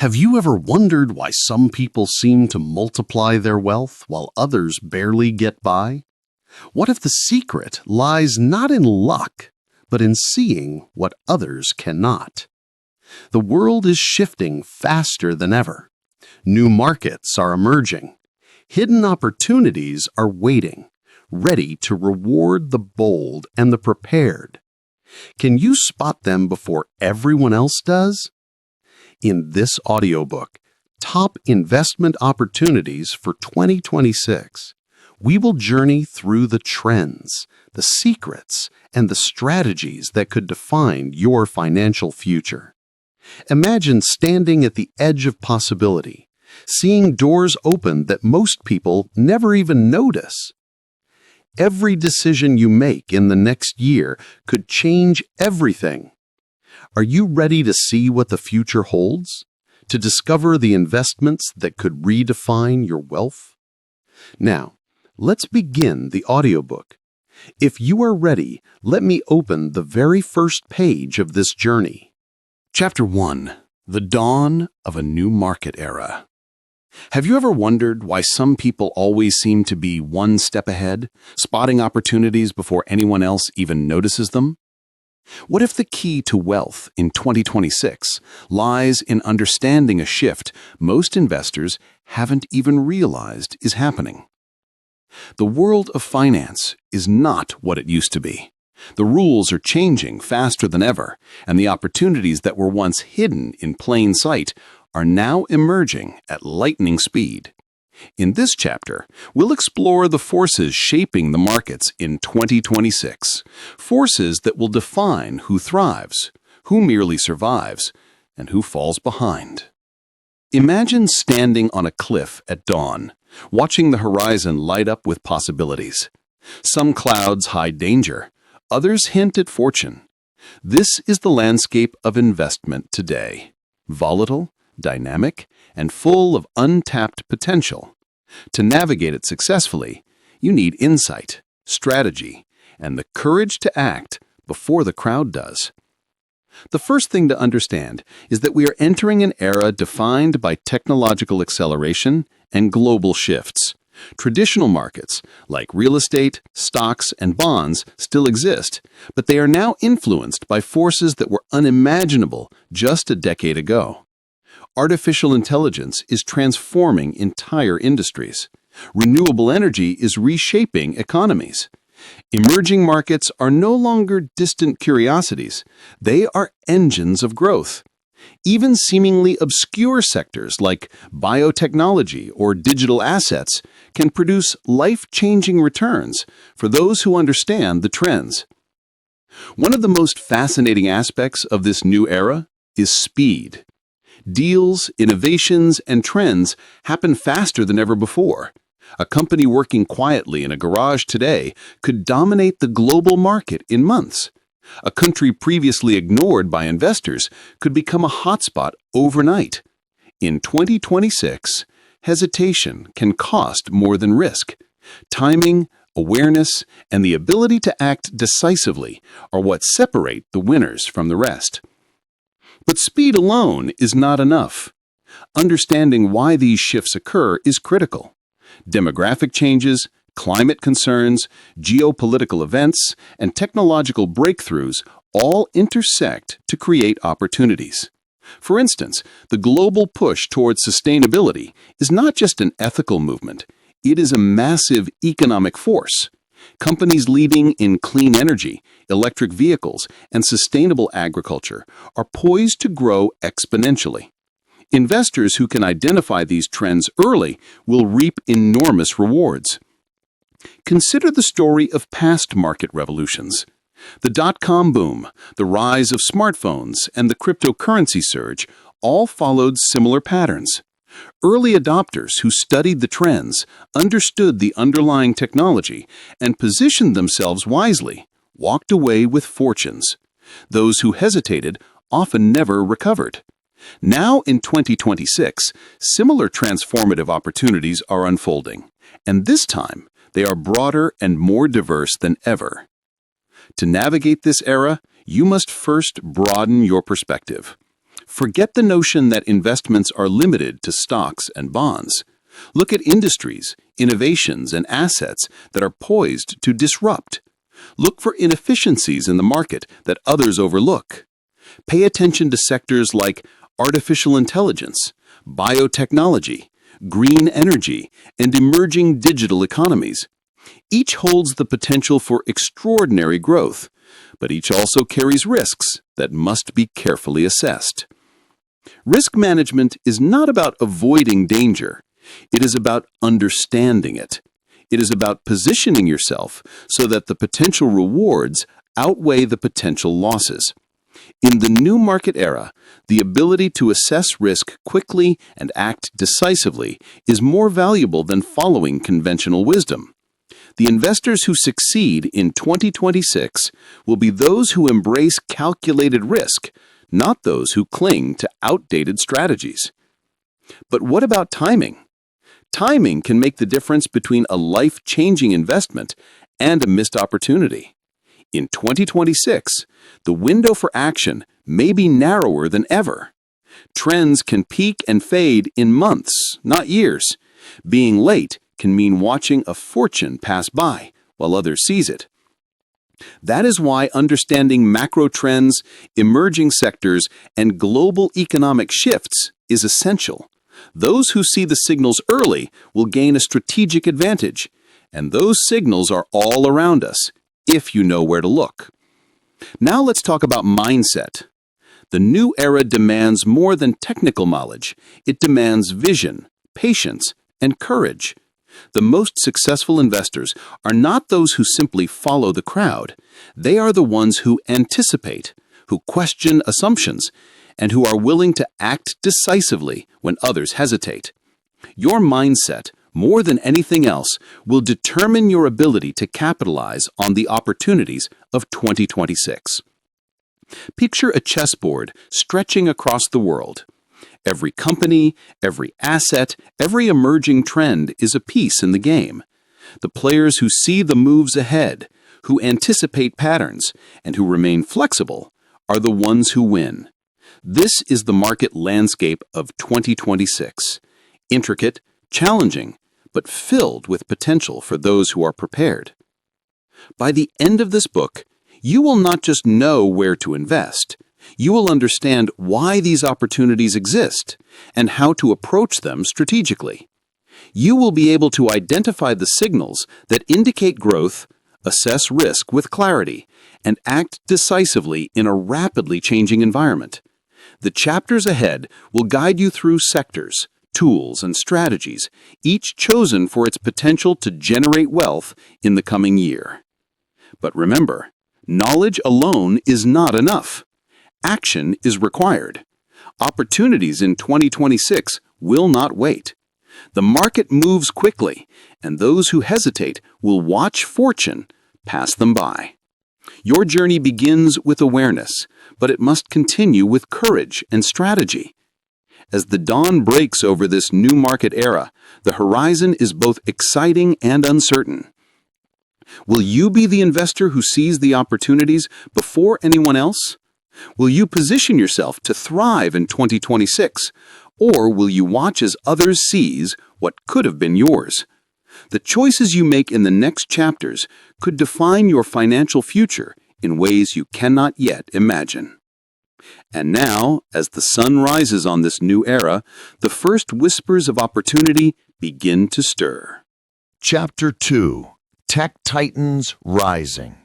Have you ever wondered why some people seem to multiply their wealth while others barely get by? What if the secret lies not in luck, but in seeing what others cannot? The world is shifting faster than ever. New markets are emerging. Hidden opportunities are waiting, ready to reward the bold and the prepared. Can you spot them before everyone else does? In this audiobook, Top Investment Opportunities for 2026, we will journey through the trends, the secrets, and the strategies that could define your financial future. Imagine standing at the edge of possibility, seeing doors open that most people never even notice. Every decision you make in the next year could change everything. Are you ready to see what the future holds? To discover the investments that could redefine your wealth? Now, let's begin the audiobook. If you are ready, let me open the very first page of this journey. Chapter 1: The Dawn of a New Market Era. Have you ever wondered why some people always seem to be one step ahead, spotting opportunities before anyone else even notices them? What if the key to wealth in 2026 lies in understanding a shift most investors haven't even realized is happening? The world of finance is not what it used to be. The rules are changing faster than ever, and the opportunities that were once hidden in plain sight are now emerging at lightning speed. In this chapter, we'll explore the forces shaping the markets in 2026, forces that will define who thrives, who merely survives, and who falls behind. Imagine standing on a cliff at dawn, watching the horizon light up with possibilities. Some clouds hide danger, others hint at fortune. This is the landscape of investment today: volatile, dynamic, and full of untapped potential. To navigate it successfully, you need insight, strategy, and the courage to act before the crowd does. The first thing to understand is that we are entering an era defined by technological acceleration and global shifts. Traditional markets, like real estate, stocks, and bonds, still exist, but they are now influenced by forces that were unimaginable just a decade ago. Artificial intelligence is transforming entire industries. Renewable energy is reshaping economies. Emerging markets are no longer distant curiosities. They are engines of growth. Even seemingly obscure sectors like biotechnology or digital assets can produce life-changing returns for those who understand the trends. One of the most fascinating aspects of this new era is speed. Deals, innovations, and trends happen faster than ever before. A company working quietly in a garage today could dominate the global market in months. A country previously ignored by investors could become a hotspot overnight. In 2026, hesitation can cost more than risk. Timing, awareness, and the ability to act decisively are what separate the winners from the rest. But speed alone is not enough. Understanding why these shifts occur is critical. Demographic changes, climate concerns, geopolitical events, and technological breakthroughs all intersect to create opportunities. For instance, the global push towards sustainability is not just an ethical movement, it is a massive economic force. Companies leading in clean energy, electric vehicles, and sustainable agriculture are poised to grow exponentially. Investors who can identify these trends early will reap enormous rewards. Consider the story of past market revolutions. The dot-com boom, the rise of smartphones, and the cryptocurrency surge all followed similar patterns. Early adopters who studied the trends, understood the underlying technology, and positioned themselves wisely walked away with fortunes. Those who hesitated often never recovered. Now in 2026, similar transformative opportunities are unfolding, and this time they are broader and more diverse than ever. To navigate this era, you must first broaden your perspective. Forget the notion that investments are limited to stocks and bonds. Look at industries, innovations, and assets that are poised to disrupt. Look for inefficiencies in the market that others overlook. Pay attention to sectors like artificial intelligence, biotechnology, green energy, and emerging digital economies. Each holds the potential for extraordinary growth, but each also carries risks that must be carefully assessed. Risk management is not about avoiding danger. It is about understanding it. It is about positioning yourself so that the potential rewards outweigh the potential losses. In the new market era, the ability to assess risk quickly and act decisively is more valuable than following conventional wisdom. The investors who succeed in 2026 will be those who embrace calculated risk, not those who cling to outdated strategies. But what about timing? Timing can make the difference between a life-changing investment and a missed opportunity. In 2026, the window for action may be narrower than ever. Trends can peak and fade in months, not years. Being late can mean watching a fortune pass by while others seize it. That is why understanding macro trends, emerging sectors, and global economic shifts is essential. Those who see the signals early will gain a strategic advantage, and those signals are all around us, if you know where to look. Now let's talk about mindset. The new era demands more than technical knowledge. It demands vision, patience, and courage. The most successful investors are not those who simply follow the crowd. They are the ones who anticipate, who question assumptions, and who are willing to act decisively when others hesitate. Your mindset, more than anything else, will determine your ability to capitalize on the opportunities of 2026. Picture a chessboard stretching across the world. Every company, every asset, every emerging trend is a piece in the game. The players who see the moves ahead, who anticipate patterns, and who remain flexible are the ones who win. This is the market landscape of 2026. Intricate, challenging, but filled with potential for those who are prepared. By the end of this book, you will not just know where to invest. You will understand why these opportunities exist and how to approach them strategically. You will be able to identify the signals that indicate growth, assess risk with clarity, and act decisively in a rapidly changing environment. The chapters ahead will guide you through sectors, tools, and strategies, each chosen for its potential to generate wealth in the coming year. But remember, knowledge alone is not enough. Action is required. Opportunities in 2026 will not wait. The market moves quickly, and those who hesitate will watch fortune pass them by. Your journey begins with awareness, but it must continue with courage and strategy. As the dawn breaks over this new market era, the horizon is both exciting and uncertain. Will you be the investor who sees the opportunities before anyone else? Will you position yourself to thrive in 2026, or will you watch as others seize what could have been yours? The choices you make in the next chapters could define your financial future in ways you cannot yet imagine. And now, as the sun rises on this new era, the first whispers of opportunity begin to stir. Chapter 2: Tech Titans Rising.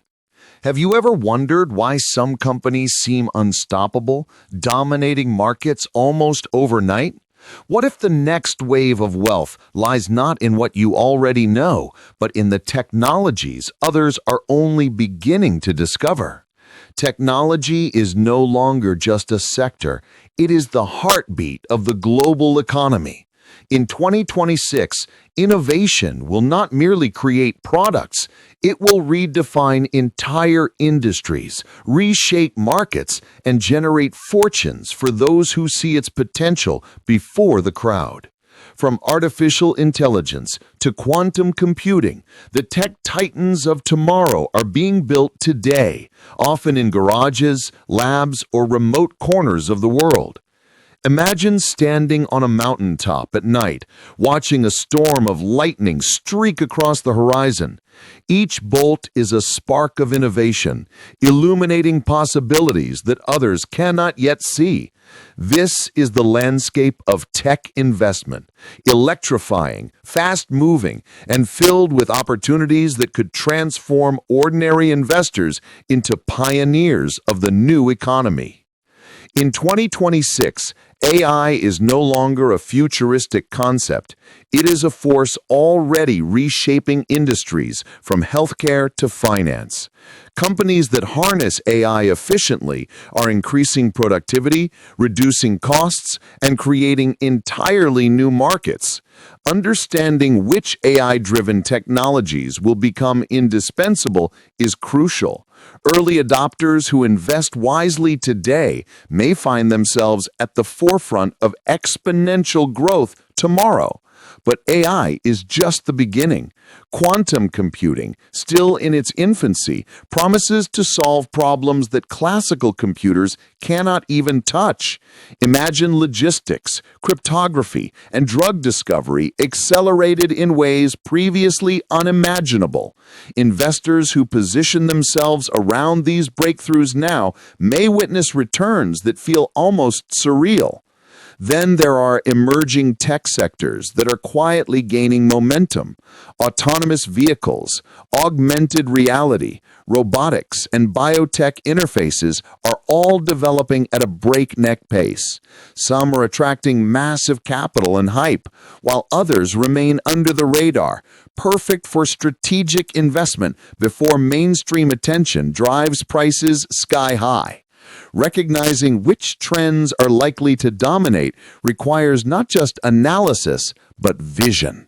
Have you ever wondered why some companies seem unstoppable, dominating markets almost overnight? What if the next wave of wealth lies not in what you already know, but in the technologies others are only beginning to discover? Technology is no longer just a sector. It is the heartbeat of the global economy. In 2026, innovation will not merely create products, it will redefine entire industries, reshape markets, and generate fortunes for those who see its potential before the crowd. From artificial intelligence to quantum computing, the tech titans of tomorrow are being built today, often in garages, labs, or remote corners of the world. Imagine standing on a mountaintop at night, watching a storm of lightning streak across the horizon. Each bolt is a spark of innovation, illuminating possibilities that others cannot yet see. This is the landscape of tech investment, electrifying, fast-moving, and filled with opportunities that could transform ordinary investors into pioneers of the new economy. In 2026, AI is no longer a futuristic concept. It is a force already reshaping industries from healthcare to finance. Companies that harness AI efficiently are increasing productivity, reducing costs, and creating entirely new markets. Understanding which AI-driven technologies will become indispensable is crucial. Early adopters who invest wisely today may find themselves at the forefront of exponential growth tomorrow. But AI is just the beginning. Quantum computing, still in its infancy, promises to solve problems that classical computers cannot even touch. Imagine logistics, cryptography, and drug discovery accelerated in ways previously unimaginable. Investors who position themselves around these breakthroughs now may witness returns that feel almost surreal. Then there are emerging tech sectors that are quietly gaining momentum. Autonomous vehicles, augmented reality, robotics, and biotech interfaces are all developing at a breakneck pace. Some are attracting massive capital and hype, while others remain under the radar, perfect for strategic investment before mainstream attention drives prices sky high. Recognizing which trends are likely to dominate requires not just analysis, but vision.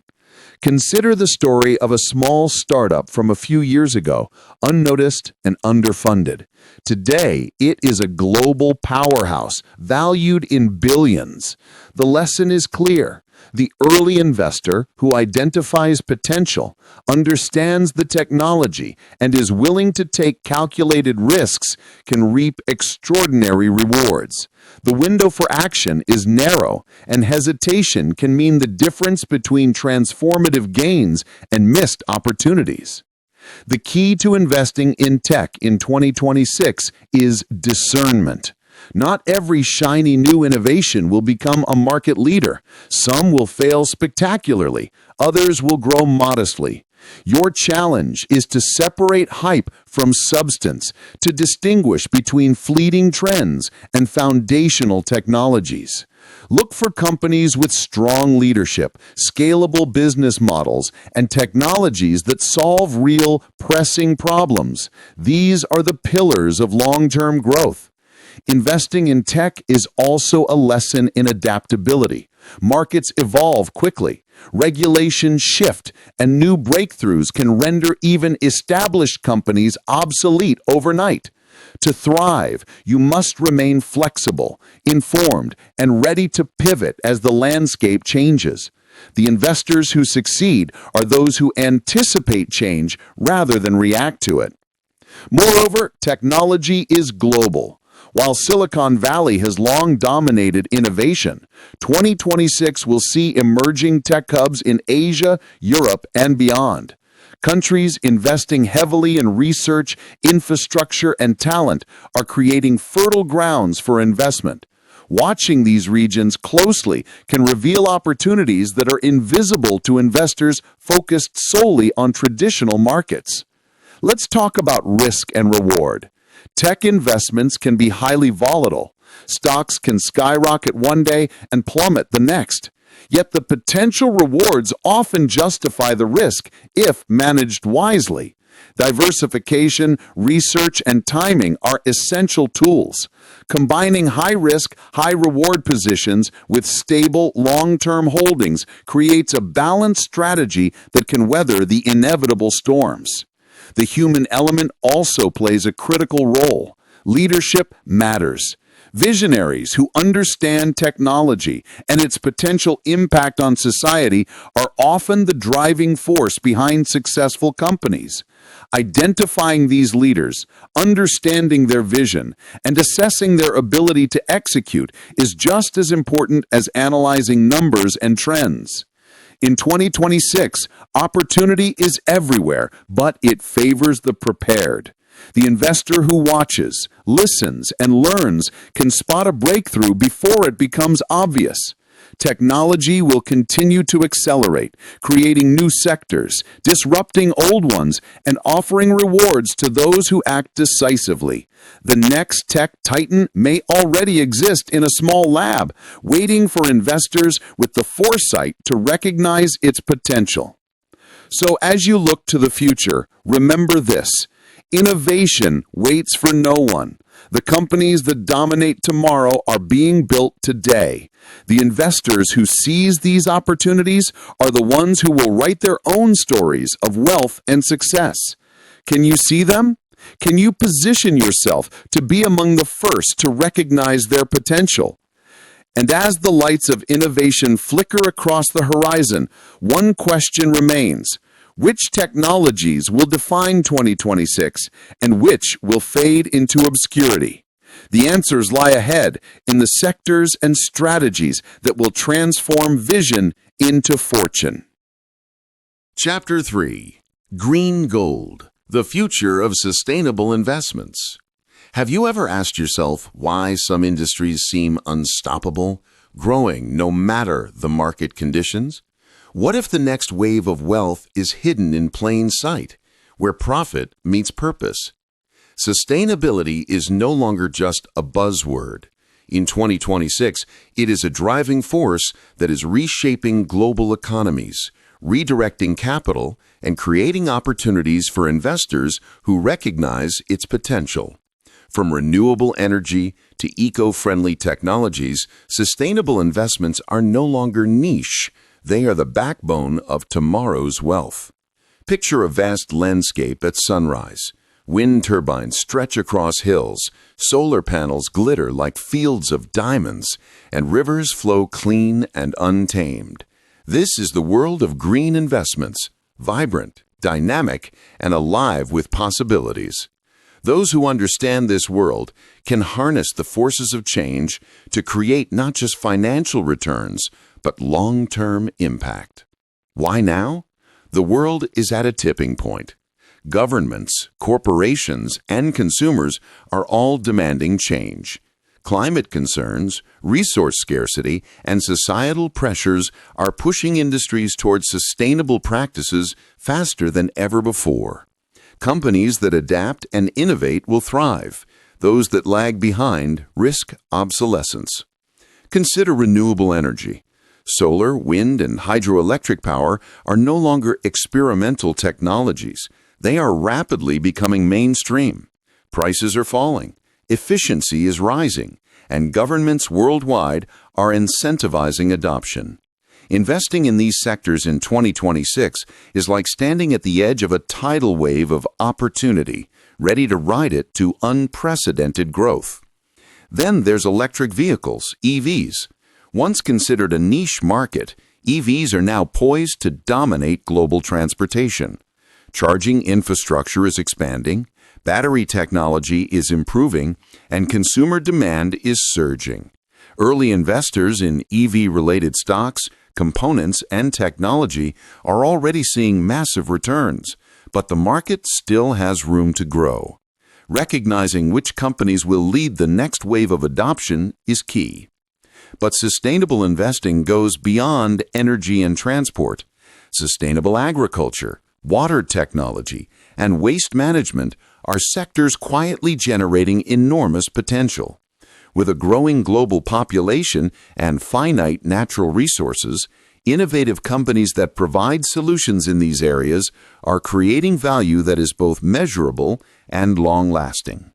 Consider the story of a small startup from a few years ago, unnoticed and underfunded. Today, it is a global powerhouse, valued in billions. The lesson is clear. The early investor who identifies potential, understands the technology, and is willing to take calculated risks can reap extraordinary rewards. The window for action is narrow, and hesitation can mean the difference between transformative gains and missed opportunities. The key to investing in tech in 2026 is discernment. Not every shiny new innovation will become a market leader. Some will fail spectacularly. Others will grow modestly. Your challenge is to separate hype from substance, to distinguish between fleeting trends and foundational technologies. Look for companies with strong leadership, scalable business models, and technologies that solve real, pressing problems. These are the pillars of long-term growth. Investing in tech is also a lesson in adaptability. Markets evolve quickly, regulations shift, and new breakthroughs can render even established companies obsolete overnight. To thrive, you must remain flexible, informed, and ready to pivot as the landscape changes. The investors who succeed are those who anticipate change rather than react to it. Moreover, technology is global. While Silicon Valley has long dominated innovation, 2026 will see emerging tech hubs in Asia, Europe, and beyond. Countries investing heavily in research, infrastructure, and talent are creating fertile grounds for investment. Watching these regions closely can reveal opportunities that are invisible to investors focused solely on traditional markets. Let's talk about risk and reward. Tech investments can be highly volatile. Stocks can skyrocket one day and plummet the next. Yet the potential rewards often justify the risk if managed wisely. Diversification, research, and timing are essential tools. Combining high-risk, high-reward positions with stable, long-term holdings creates a balanced strategy that can weather the inevitable storms. The human element also plays a critical role. Leadership matters. Visionaries who understand technology and its potential impact on society are often the driving force behind successful companies. Identifying these leaders, understanding their vision, and assessing their ability to execute is just as important as analyzing numbers and trends. In 2026, opportunity is everywhere, but it favors the prepared. The investor who watches, listens, and learns can spot a breakthrough before it becomes obvious. Technology will continue to accelerate, creating new sectors, disrupting old ones, and offering rewards to those who act decisively. The next tech titan may already exist in a small lab, waiting for investors with the foresight to recognize its potential. So as you look to the future, remember this: innovation waits for no one. The companies that dominate tomorrow are being built today. The investors who seize these opportunities are the ones who will write their own stories of wealth and success. Can you see them? Can you position yourself to be among the first to recognize their potential? And as the lights of innovation flicker across the horizon, one question remains: which technologies will define 2026 and which will fade into obscurity? The answers lie ahead in the sectors and strategies that will transform vision into fortune. Chapter 3: Green Gold, the Future of Sustainable Investments. Have you ever asked yourself why some industries seem unstoppable, growing no matter the market conditions? What if the next wave of wealth is hidden in plain sight, where profit meets purpose? Sustainability is no longer just a buzzword. In 2026, it is a driving force that is reshaping global economies, redirecting capital, and creating opportunities for investors who recognize its potential. From renewable energy to eco-friendly technologies, sustainable investments are no longer niche. They are the backbone of tomorrow's wealth. Picture a vast landscape at sunrise. Wind turbines stretch across hills, solar panels glitter like fields of diamonds, and rivers flow clean and untamed. This is the world of green investments, vibrant, dynamic, and alive with possibilities. Those who understand this world can harness the forces of change to create not just financial returns, but long-term impact. Why now? The world is at a tipping point. Governments, corporations, and consumers are all demanding change. Climate concerns, resource scarcity, and societal pressures are pushing industries towards sustainable practices faster than ever before. Companies that adapt and innovate will thrive. Those that lag behind risk obsolescence. Consider renewable energy. Solar, wind, and hydroelectric power are no longer experimental technologies. They are rapidly becoming mainstream. Prices are falling, efficiency is rising, and governments worldwide are incentivizing adoption. Investing in these sectors in 2026 is like standing at the edge of a tidal wave of opportunity, ready to ride it to unprecedented growth. Then there's electric vehicles, EVs. Once considered a niche market, EVs are now poised to dominate global transportation. Charging infrastructure is expanding, battery technology is improving, and consumer demand is surging. Early investors in EV-related stocks, components, and technology are already seeing massive returns, but the market still has room to grow. Recognizing which companies will lead the next wave of adoption is key. But sustainable investing goes beyond energy and transport. Sustainable agriculture, water technology, and waste management are sectors quietly generating enormous potential. With a growing global population and finite natural resources, innovative companies that provide solutions in these areas are creating value that is both measurable and long-lasting.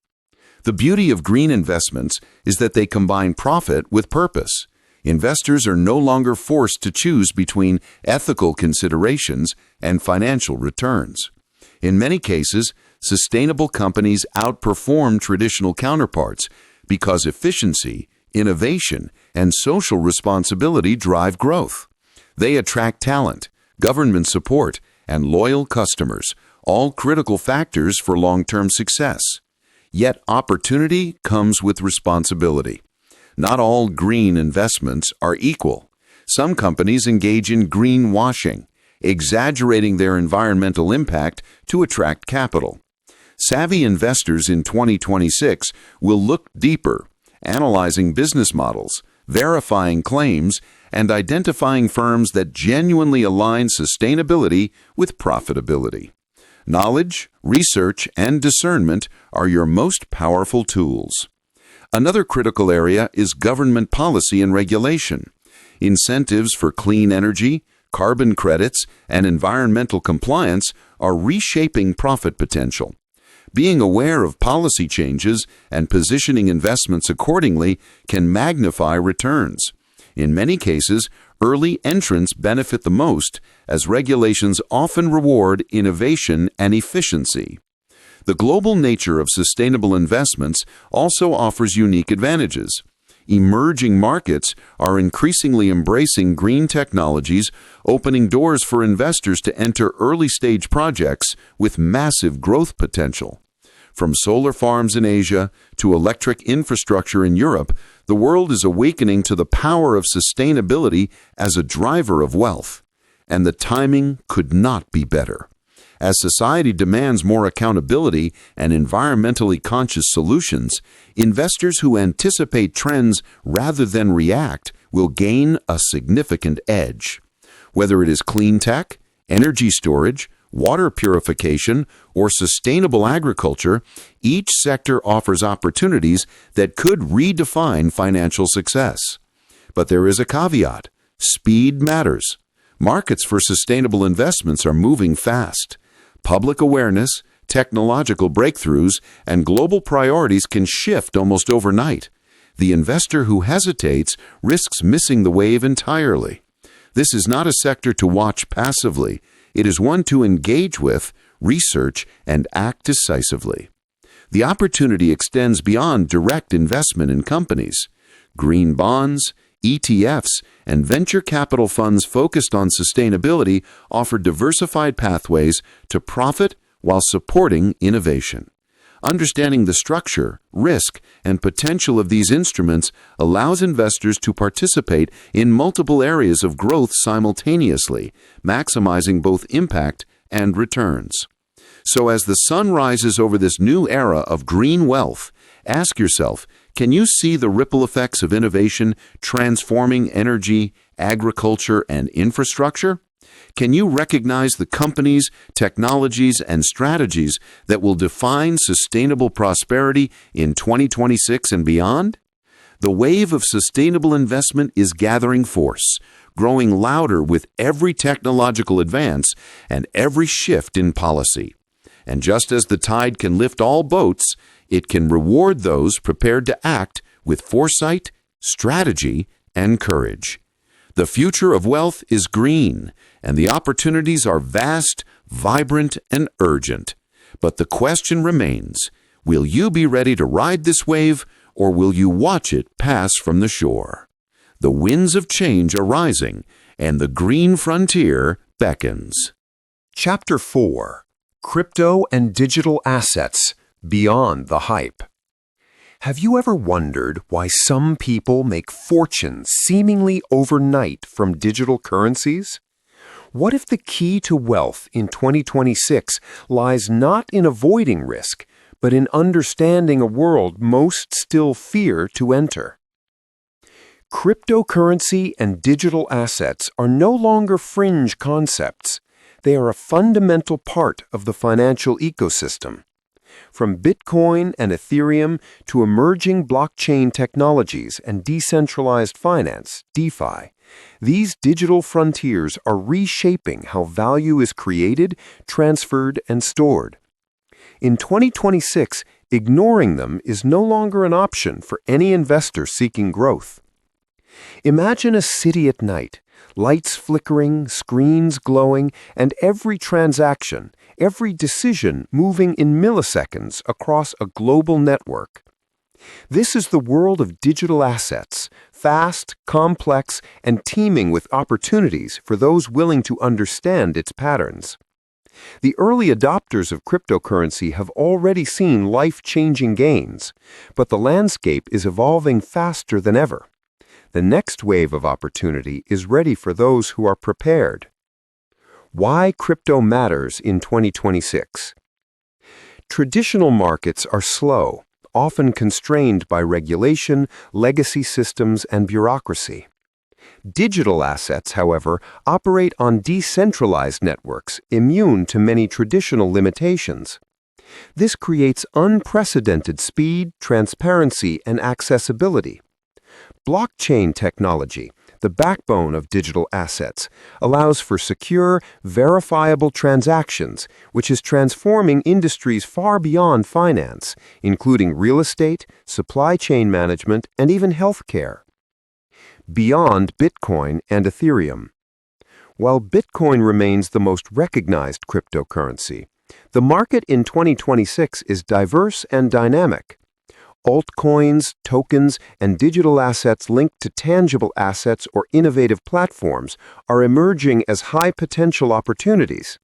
The beauty of green investments is that they combine profit with purpose. Investors are no longer forced to choose between ethical considerations and financial returns. In many cases, sustainable companies outperform traditional counterparts because efficiency, innovation, and social responsibility drive growth. They attract talent, government support, and loyal customers, all critical factors for long-term success. Yet opportunity comes with responsibility. Not all green investments are equal. Some companies engage in greenwashing, exaggerating their environmental impact to attract capital. Savvy investors in 2026 will look deeper, analyzing business models, verifying claims, and identifying firms that genuinely align sustainability with profitability. Knowledge, research, and discernment are your most powerful tools. Another critical area is government policy and regulation. Incentives for clean energy, carbon credits, and environmental compliance are reshaping profit potential. Being aware of policy changes and positioning investments accordingly can magnify returns. In many cases, early entrants benefit the most, as regulations often reward innovation and efficiency. The global nature of sustainable investments also offers unique advantages. Emerging markets are increasingly embracing green technologies, opening doors for investors to enter early-stage projects with massive growth potential. From solar farms in Asia to electric infrastructure in Europe, the world is awakening to the power of sustainability as a driver of wealth. And the timing could not be better. As society demands more accountability and environmentally conscious solutions, investors who anticipate trends rather than react will gain a significant edge. Whether it is clean tech, energy storage, water purification, or sustainable agriculture, each sector offers opportunities that could redefine financial success. But there is a caveat. Speed matters. Markets for sustainable investments are moving fast. Public awareness, technological breakthroughs, and global priorities can shift almost overnight. The investor who hesitates risks missing the wave entirely. This is not a sector to watch passively. It is one to engage with, research, and act decisively. The opportunity extends beyond direct investment in companies. Green bonds, ETFs, and venture capital funds focused on sustainability offer diversified pathways to profit while supporting innovation. Understanding the structure, risk, and potential of these instruments allows investors to participate in multiple areas of growth simultaneously, maximizing both impact and returns. So as the sun rises over this new era of green wealth, ask yourself, can you see the ripple effects of innovation transforming energy, agriculture, and infrastructure? Can you recognize the companies, technologies, and strategies that will define sustainable prosperity in 2026 and beyond? The wave of sustainable investment is gathering force, growing louder with every technological advance and every shift in policy. And just as the tide can lift all boats, it can reward those prepared to act with foresight, strategy, and courage. The future of wealth is green, and the opportunities are vast, vibrant, and urgent. But the question remains, will you be ready to ride this wave, or will you watch it pass from the shore? The winds of change are rising, and the green frontier beckons. Chapter 4: Crypto and Digital Assets Beyond the Hype. Have you ever wondered why some people make fortunes seemingly overnight from digital currencies? What if the key to wealth in 2026 lies not in avoiding risk, but in understanding a world most still fear to enter? Cryptocurrency and digital assets are no longer fringe concepts. They are a fundamental part of the financial ecosystem. From Bitcoin and Ethereum to emerging blockchain technologies and decentralized finance, DeFi, these digital frontiers are reshaping how value is created, transferred, and stored. In 2026, ignoring them is no longer an option for any investor seeking growth. Imagine a city at night, lights flickering, screens glowing, and every transaction, every decision moving in milliseconds across a global network. This is the world of digital assets, fast, complex, and teeming with opportunities for those willing to understand its patterns. The early adopters of cryptocurrency have already seen life-changing gains, but the landscape is evolving faster than ever. The next wave of opportunity is ready for those who are prepared. Why crypto matters in 2026. Traditional markets are slow, often constrained by regulation, legacy systems, and bureaucracy. Digital assets, however, operate on decentralized networks, immune to many traditional limitations. This creates unprecedented speed, transparency, and accessibility. Blockchain technology, the backbone of digital assets, allows for secure, verifiable transactions, which is transforming industries far beyond finance, including real estate, supply chain management, and even healthcare. Beyond Bitcoin and Ethereum. While Bitcoin remains the most recognized cryptocurrency, the market in 2026 is diverse and dynamic. Altcoins, tokens, and digital assets linked to tangible assets or innovative platforms are emerging as high-potential opportunities.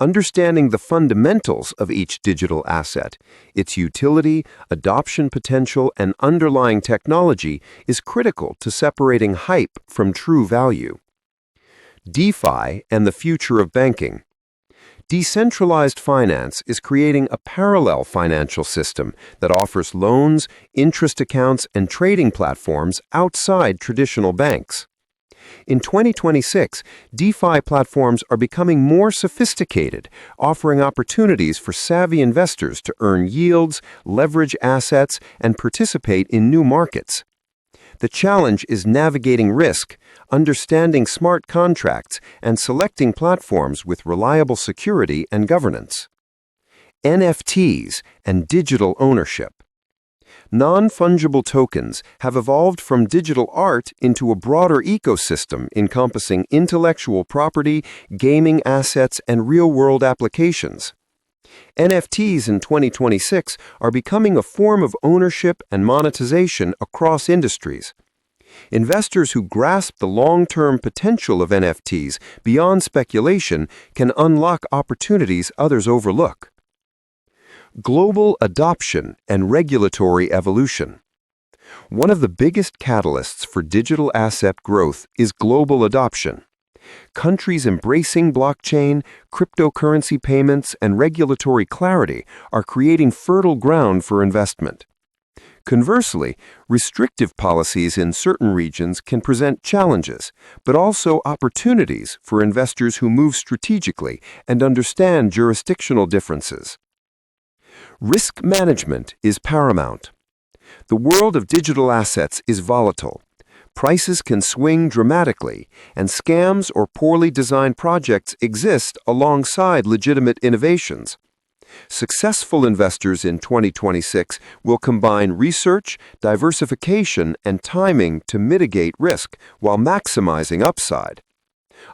Understanding the fundamentals of each digital asset, its utility, adoption potential, and underlying technology is critical to separating hype from true value. DeFi and the future of banking. Decentralized finance is creating a parallel financial system that offers loans, interest accounts, and trading platforms outside traditional banks. In 2026, DeFi platforms are becoming more sophisticated, offering opportunities for savvy investors to earn yields, leverage assets, and participate in new markets. The challenge is navigating risk, understanding smart contracts, and selecting platforms with reliable security and governance. NFTs and digital ownership. Non-fungible tokens have evolved from digital art into a broader ecosystem encompassing intellectual property, gaming assets, and real-world applications. NFTs in 2026 are becoming a form of ownership and monetization across industries. Investors who grasp the long-term potential of NFTs beyond speculation can unlock opportunities others overlook. Global adoption and regulatory evolution. One of the biggest catalysts for digital asset growth is global adoption. Countries embracing blockchain, cryptocurrency payments, and regulatory clarity are creating fertile ground for investment. Conversely, restrictive policies in certain regions can present challenges, but also opportunities for investors who move strategically and understand jurisdictional differences. Risk management is paramount. The world of digital assets is volatile. Prices can swing dramatically, and scams or poorly designed projects exist alongside legitimate innovations. Successful investors in 2026 will combine research, diversification, and timing to mitigate risk while maximizing upside.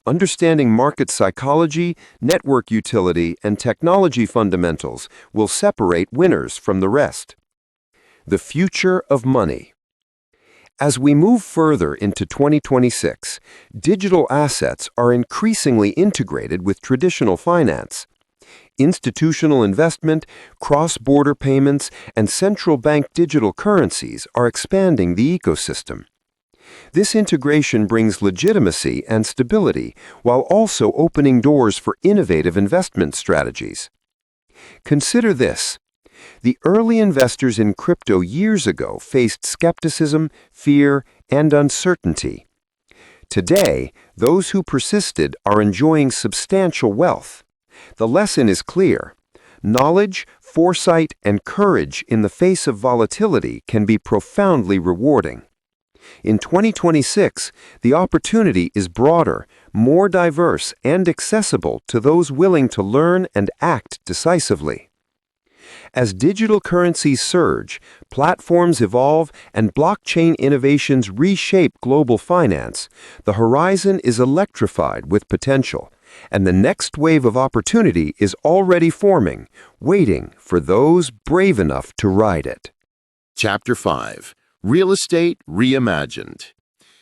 Understanding market psychology, network utility, and technology fundamentals will separate winners from the rest. The future of money. As we move further into 2026, digital assets are increasingly integrated with traditional finance. Institutional investment, cross-border payments, and central bank digital currencies are expanding the ecosystem. This integration brings legitimacy and stability while also opening doors for innovative investment strategies. Consider this. The early investors in crypto years ago faced skepticism, fear, and uncertainty. Today, those who persisted are enjoying substantial wealth. The lesson is clear. Knowledge, foresight, and courage in the face of volatility can be profoundly rewarding. In 2026, the opportunity is broader, more diverse, and accessible to those willing to learn and act decisively. As digital currencies surge, platforms evolve, and blockchain innovations reshape global finance, the horizon is electrified with potential, and the next wave of opportunity is already forming, waiting for those brave enough to ride it. Chapter 5. Real Estate Reimagined.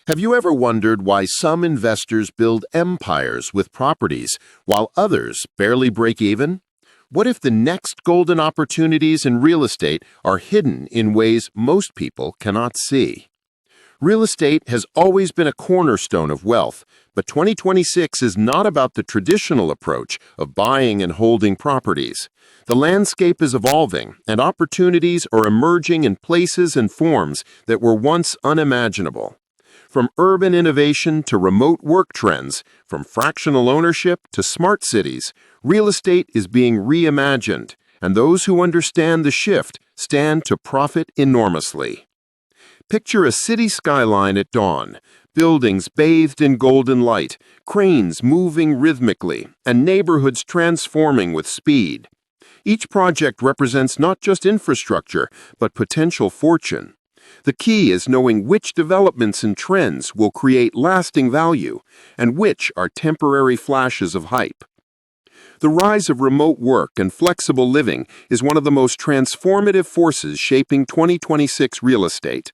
Have you ever wondered why some investors build empires with properties while others barely break even? What if the next golden opportunities in real estate are hidden in ways most people cannot see? Real estate has always been a cornerstone of wealth, but 2026 is not about the traditional approach of buying and holding properties. The landscape is evolving, and opportunities are emerging in places and forms that were once unimaginable. From urban innovation to remote work trends, from fractional ownership to smart cities, real estate is being reimagined, and those who understand the shift stand to profit enormously. Picture a city skyline at dawn, buildings bathed in golden light, cranes moving rhythmically, and neighborhoods transforming with speed. Each project represents not just infrastructure, but potential fortune. The key is knowing which developments and trends will create lasting value, and which are temporary flashes of hype. The rise of remote work and flexible living is one of the most transformative forces shaping 2026 real estate.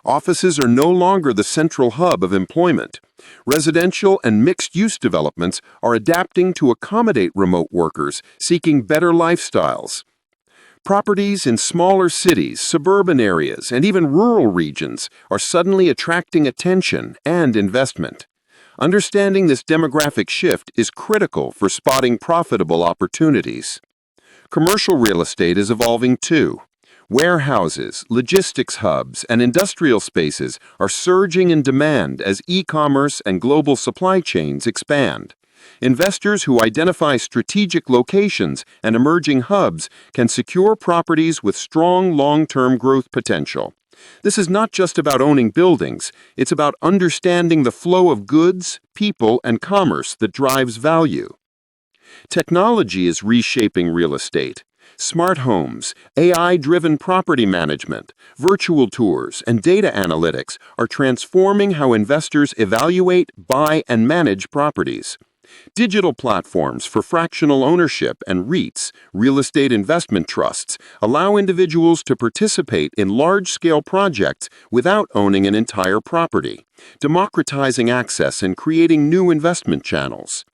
Offices are no longer the central hub of employment. Residential and mixed-use developments are adapting to accommodate remote workers seeking better lifestyles. Properties in smaller cities, suburban areas, and even rural regions are suddenly attracting attention and investment. Understanding this demographic shift is critical for spotting profitable opportunities. Commercial real estate is evolving too. Warehouses, logistics hubs, and industrial spaces are surging in demand as e-commerce and global supply chains expand. Investors who identify strategic locations and emerging hubs can secure properties with strong long-term growth potential. This is not just about owning buildings, it's about understanding the flow of goods, people, and commerce that drives value. Technology is reshaping real estate. Smart homes, AI-driven property management, virtual tours, and data analytics are transforming how investors evaluate, buy, and manage properties. Digital platforms for fractional ownership and REITs, real estate investment trusts, allow individuals to participate in large-scale projects without owning an entire property, democratizing access and creating new investment channels.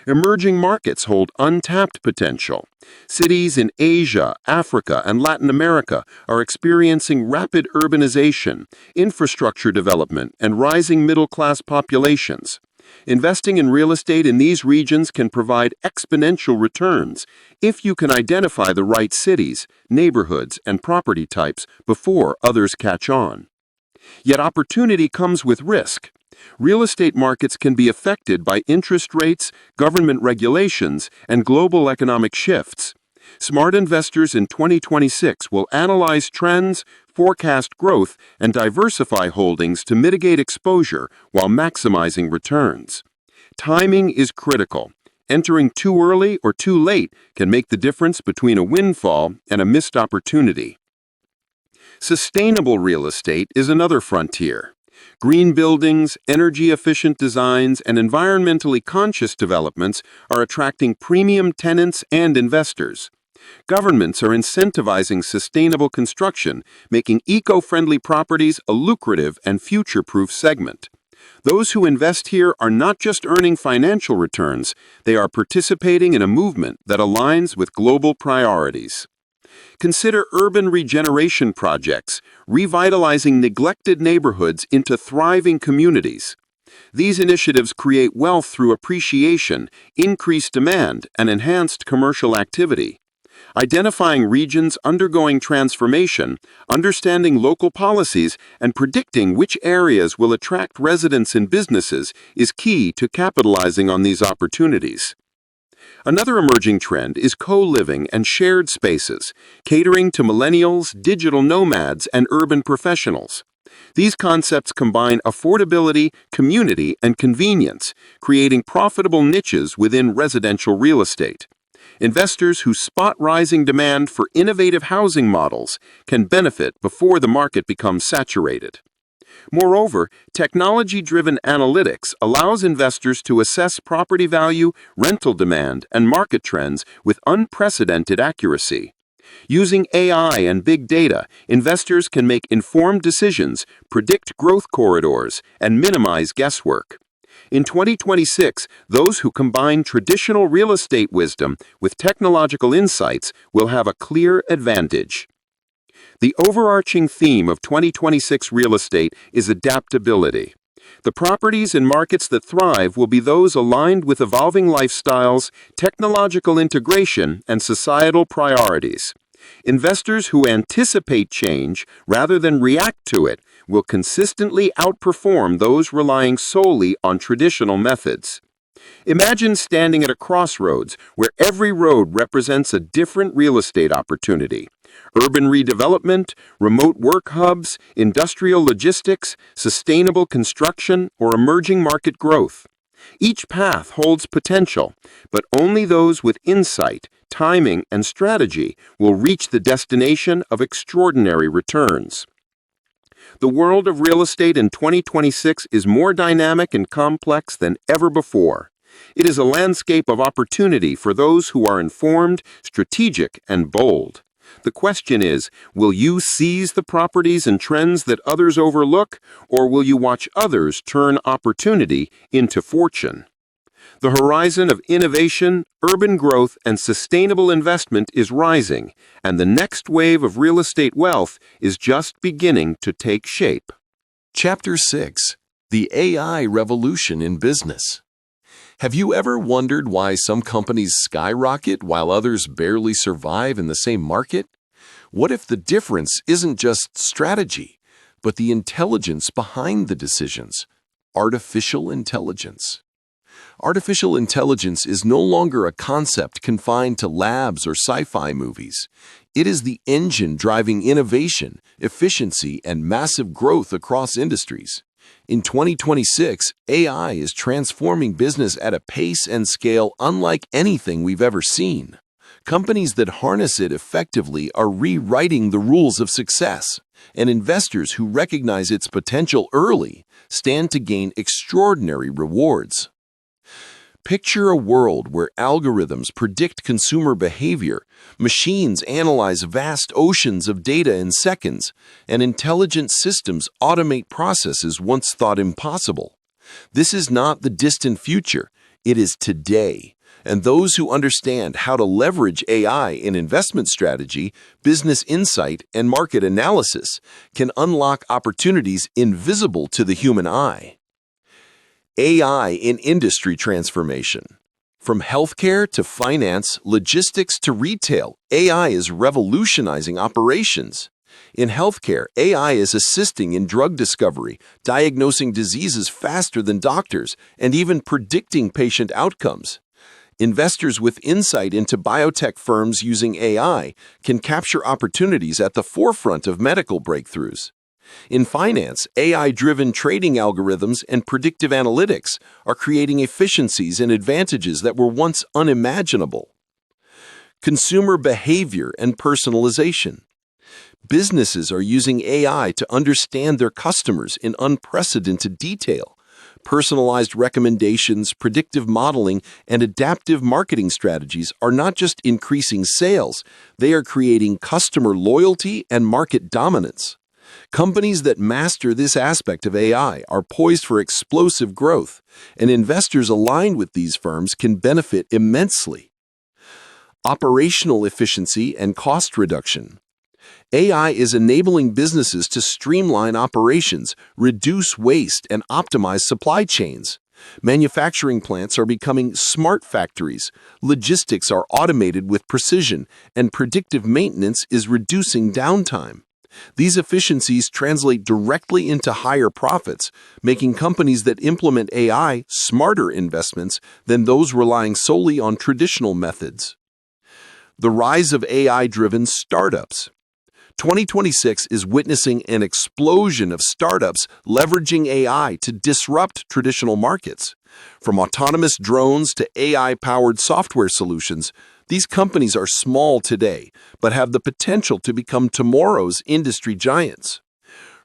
Emerging markets hold untapped potential. Cities in Asia, Africa, and Latin America are experiencing rapid urbanization, infrastructure development, and rising middle-class populations. Investing in real estate in these regions can provide exponential returns if you can identify the right cities, neighborhoods, and property types before others catch on. Yet opportunity comes with risk. Real estate markets can be affected by interest rates, government regulations, and global economic shifts. Smart investors in 2026 will analyze trends, forecast growth, and diversify holdings to mitigate exposure while maximizing returns. Timing is critical. Entering too early or too late can make the difference between a windfall and a missed opportunity. Sustainable real estate is another frontier. Green buildings, energy-efficient designs, and environmentally conscious developments are attracting premium tenants and investors. Governments are incentivizing sustainable construction, making eco-friendly properties a lucrative and future-proof segment. Those who invest here are not just earning financial returns, they are participating in a movement that aligns with global priorities. Consider urban regeneration projects, revitalizing neglected neighborhoods into thriving communities. These initiatives create wealth through appreciation, increased demand, and enhanced commercial activity. Identifying regions undergoing transformation, understanding local policies, and predicting which areas will attract residents and businesses is key to capitalizing on these opportunities. Another emerging trend is co-living and shared spaces, catering to millennials, digital nomads, and urban professionals. These concepts combine affordability, community, and convenience, creating profitable niches within residential real estate. Investors who spot rising demand for innovative housing models can benefit before the market becomes saturated. Moreover, technology-driven analytics allows investors to assess property value, rental demand, and market trends with unprecedented accuracy. Using AI and big data, investors can make informed decisions, predict growth corridors, and minimize guesswork. In 2026, those who combine traditional real estate wisdom with technological insights will have a clear advantage. The overarching theme of 2026 real estate is adaptability. The properties and markets that thrive will be those aligned with evolving lifestyles, technological integration, and societal priorities. Investors who anticipate change rather than react to it will consistently outperform those relying solely on traditional methods. Imagine standing at a crossroads where every road represents a different real estate opportunity. Urban redevelopment, remote work hubs, industrial logistics, sustainable construction, or emerging market growth. Each path holds potential, but only those with insight, timing, and strategy will reach the destination of extraordinary returns. The world of real estate in 2026 is more dynamic and complex than ever before. It is a landscape of opportunity for those who are informed, strategic, and bold. The question is, will you seize the properties and trends that others overlook, or will you watch others turn opportunity into fortune? The horizon of innovation, urban growth, and sustainable investment is rising, and the next wave of real estate wealth is just beginning to take shape. Chapter 6: The AI Revolution in Business. Have you ever wondered why some companies skyrocket while others barely survive in the same market? What if the difference isn't just strategy, but the intelligence behind the decisions? Artificial intelligence. Artificial intelligence is no longer a concept confined to labs or sci-fi movies. It is the engine driving innovation, efficiency, and massive growth across industries. In 2026, AI is transforming business at a pace and scale unlike anything we've ever seen. Companies that harness it effectively are rewriting the rules of success, and investors who recognize its potential early stand to gain extraordinary rewards. Picture a world where algorithms predict consumer behavior, machines analyze vast oceans of data in seconds, and intelligent systems automate processes once thought impossible. This is not the distant future, it is today. And those who understand how to leverage AI in investment strategy, business insight, and market analysis can unlock opportunities invisible to the human eye. AI in industry transformation. From healthcare to finance, logistics to retail, AI is revolutionizing operations. In healthcare, AI is assisting in drug discovery, diagnosing diseases faster than doctors, and even predicting patient outcomes. Investors with insight into biotech firms using AI can capture opportunities at the forefront of medical breakthroughs. In finance, AI-driven trading algorithms and predictive analytics are creating efficiencies and advantages that were once unimaginable. Consumer behavior and personalization. Businesses are using AI to understand their customers in unprecedented detail. Personalized recommendations, predictive modeling, and adaptive marketing strategies are not just increasing sales, they are creating customer loyalty and market dominance. Companies that master this aspect of AI are poised for explosive growth, and investors aligned with these firms can benefit immensely. Operational efficiency and cost reduction. AI is enabling businesses to streamline operations, reduce waste, and optimize supply chains. Manufacturing plants are becoming smart factories, logistics are automated with precision, and predictive maintenance is reducing downtime. These efficiencies translate directly into higher profits, making companies that implement AI smarter investments than those relying solely on traditional methods. The rise of AI-driven startups. 2026 is witnessing an explosion of startups leveraging AI to disrupt traditional markets. From autonomous drones to AI-powered software solutions, these companies are small today, but have the potential to become tomorrow's industry giants.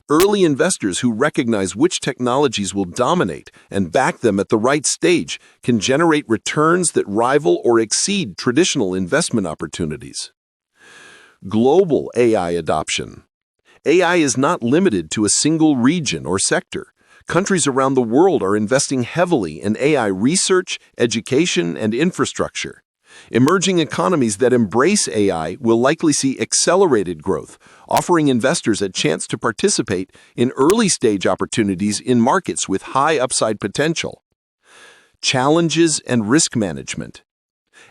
Early investors who recognize which technologies will dominate and back them at the right stage can generate returns that rival or exceed traditional investment opportunities. Global AI adoption. AI is not limited to a single region or sector. Countries around the world are investing heavily in AI research, education, and infrastructure. Emerging economies that embrace AI will likely see accelerated growth, offering investors a chance to participate in early-stage opportunities in markets with high upside potential. Challenges and risk management.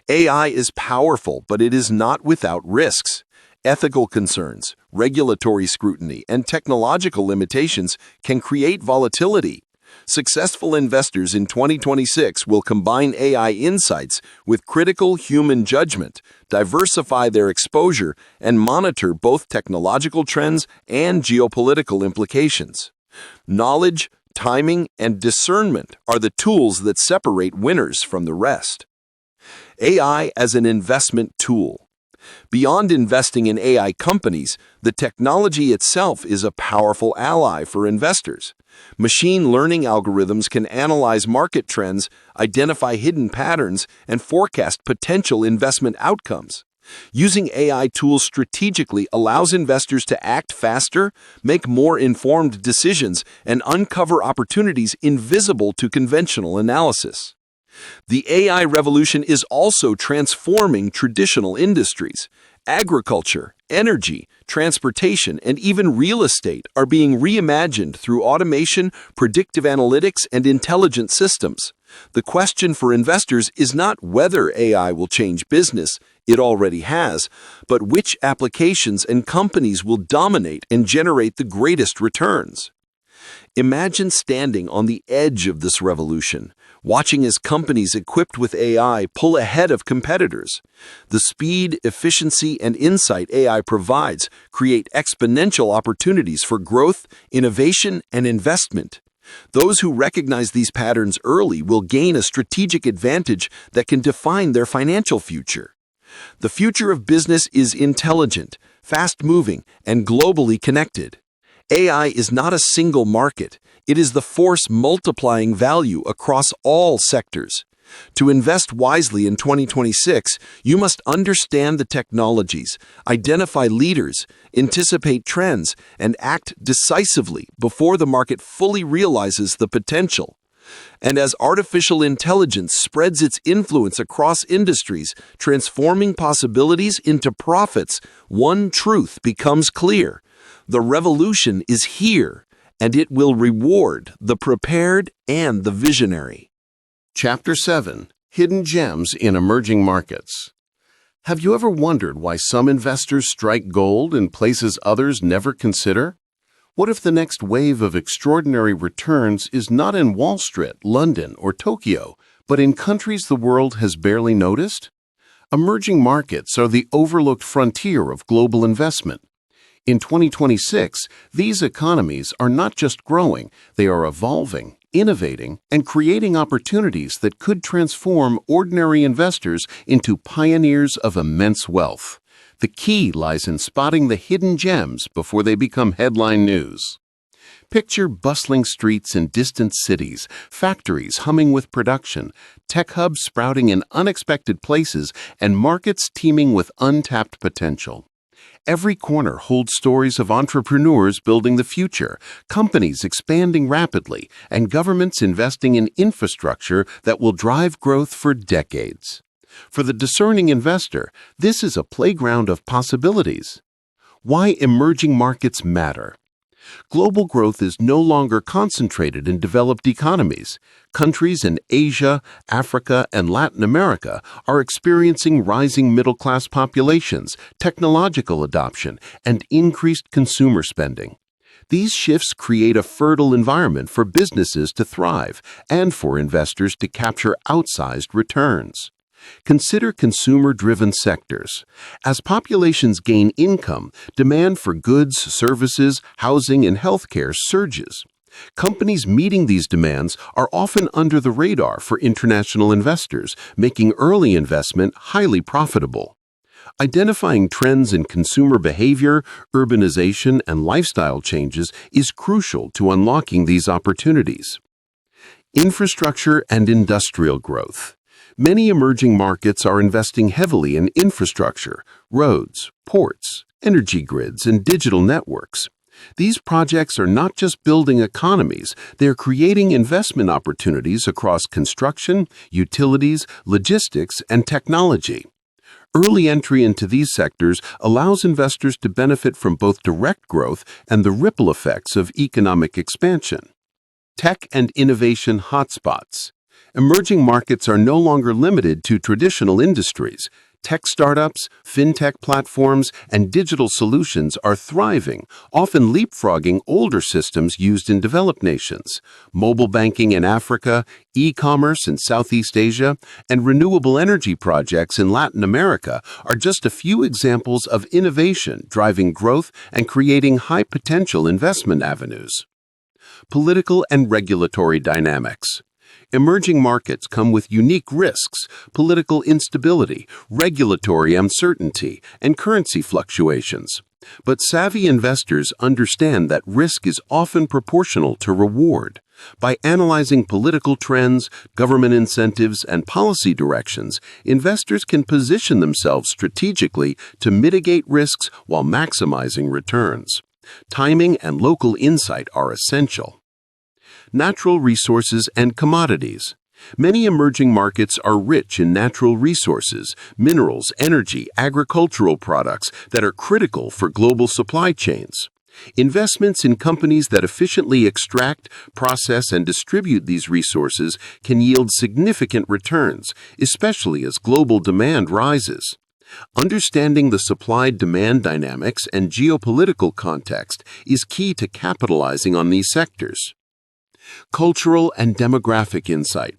AI is powerful, but it is not without risks. Ethical concerns, regulatory scrutiny, and technological limitations can create volatility. Successful investors in 2026 will combine AI insights with critical human judgment, diversify their exposure, and monitor both technological trends and geopolitical implications. Knowledge, timing, and discernment are the tools that separate winners from the rest. AI as an investment tool. Beyond investing in AI companies, the technology itself is a powerful ally for investors. Machine learning algorithms can analyze market trends, identify hidden patterns, and forecast potential investment outcomes. Using AI tools strategically allows investors to act faster, make more informed decisions, and uncover opportunities invisible to conventional analysis. The AI revolution is also transforming traditional industries. Agriculture, energy, transportation, and even real estate are being reimagined through automation, predictive analytics, and intelligent systems. The question for investors is not whether AI will change business, it already has, but which applications and companies will dominate and generate the greatest returns. Imagine standing on the edge of this revolution, watching as companies equipped with AI pull ahead of competitors. The speed, efficiency, and insight AI provides create exponential opportunities for growth, innovation, and investment. Those who recognize these patterns early will gain a strategic advantage that can define their financial future. The future of business is intelligent, fast-moving, and globally connected. AI is not a single market. It is the force multiplying value across all sectors. To invest wisely in 2026, you must understand the technologies, identify leaders, anticipate trends, and act decisively before the market fully realizes the potential. And as artificial intelligence spreads its influence across industries, transforming possibilities into profits, one truth becomes clear. The revolution is here, and it will reward the prepared and the visionary. Chapter 7. Hidden Gems in Emerging Markets. Have you ever wondered why some investors strike gold in places others never consider? What if the next wave of extraordinary returns is not in Wall Street, London, or Tokyo, but in countries the world has barely noticed? Emerging markets are the overlooked frontier of global investment. In 2026, these economies are not just growing, they are evolving, innovating, and creating opportunities that could transform ordinary investors into pioneers of immense wealth. The key lies in spotting the hidden gems before they become headline news. Picture bustling streets in distant cities, factories humming with production, tech hubs sprouting in unexpected places, and markets teeming with untapped potential. Every corner holds stories of entrepreneurs building the future, companies expanding rapidly, and governments investing in infrastructure that will drive growth for decades. For the discerning investor, this is a playground of possibilities. Why emerging markets matter. Global growth is no longer concentrated in developed economies. Countries in Asia, Africa, and Latin America are experiencing rising middle-class populations, technological adoption, and increased consumer spending. These shifts create a fertile environment for businesses to thrive and for investors to capture outsized returns. Consider consumer-driven sectors. As populations gain income, demand for goods, services, housing, and healthcare surges. Companies meeting these demands are often under the radar for international investors, making early investment highly profitable. Identifying trends in consumer behavior, urbanization, and lifestyle changes is crucial to unlocking these opportunities. Infrastructure and industrial growth. Many emerging markets are investing heavily in infrastructure, roads, ports, energy grids, and digital networks. These projects are not just building economies, they're creating investment opportunities across construction, utilities, logistics, and technology. Early entry into these sectors allows investors to benefit from both direct growth and the ripple effects of economic expansion. Tech and innovation hotspots. Emerging markets are no longer limited to traditional industries. Tech startups, fintech platforms, and digital solutions are thriving, often leapfrogging older systems used in developed nations. Mobile banking in Africa, e-commerce in Southeast Asia, and renewable energy projects in Latin America are just a few examples of innovation driving growth and creating high-potential investment avenues. Political and regulatory dynamics. Emerging markets come with unique risks: political instability, regulatory uncertainty, and currency fluctuations. But savvy investors understand that risk is often proportional to reward. By analyzing political trends, government incentives, and policy directions, investors can position themselves strategically to mitigate risks while maximizing returns. Timing and local insight are essential. Natural resources and commodities. Many emerging markets are rich in natural resources, minerals, energy, agricultural products that are critical for global supply chains. Investments in companies that efficiently extract, process, and distribute these resources can yield significant returns, especially as global demand rises. Understanding the supply-demand dynamics and geopolitical context is key to capitalizing on these sectors. Cultural and demographic insight.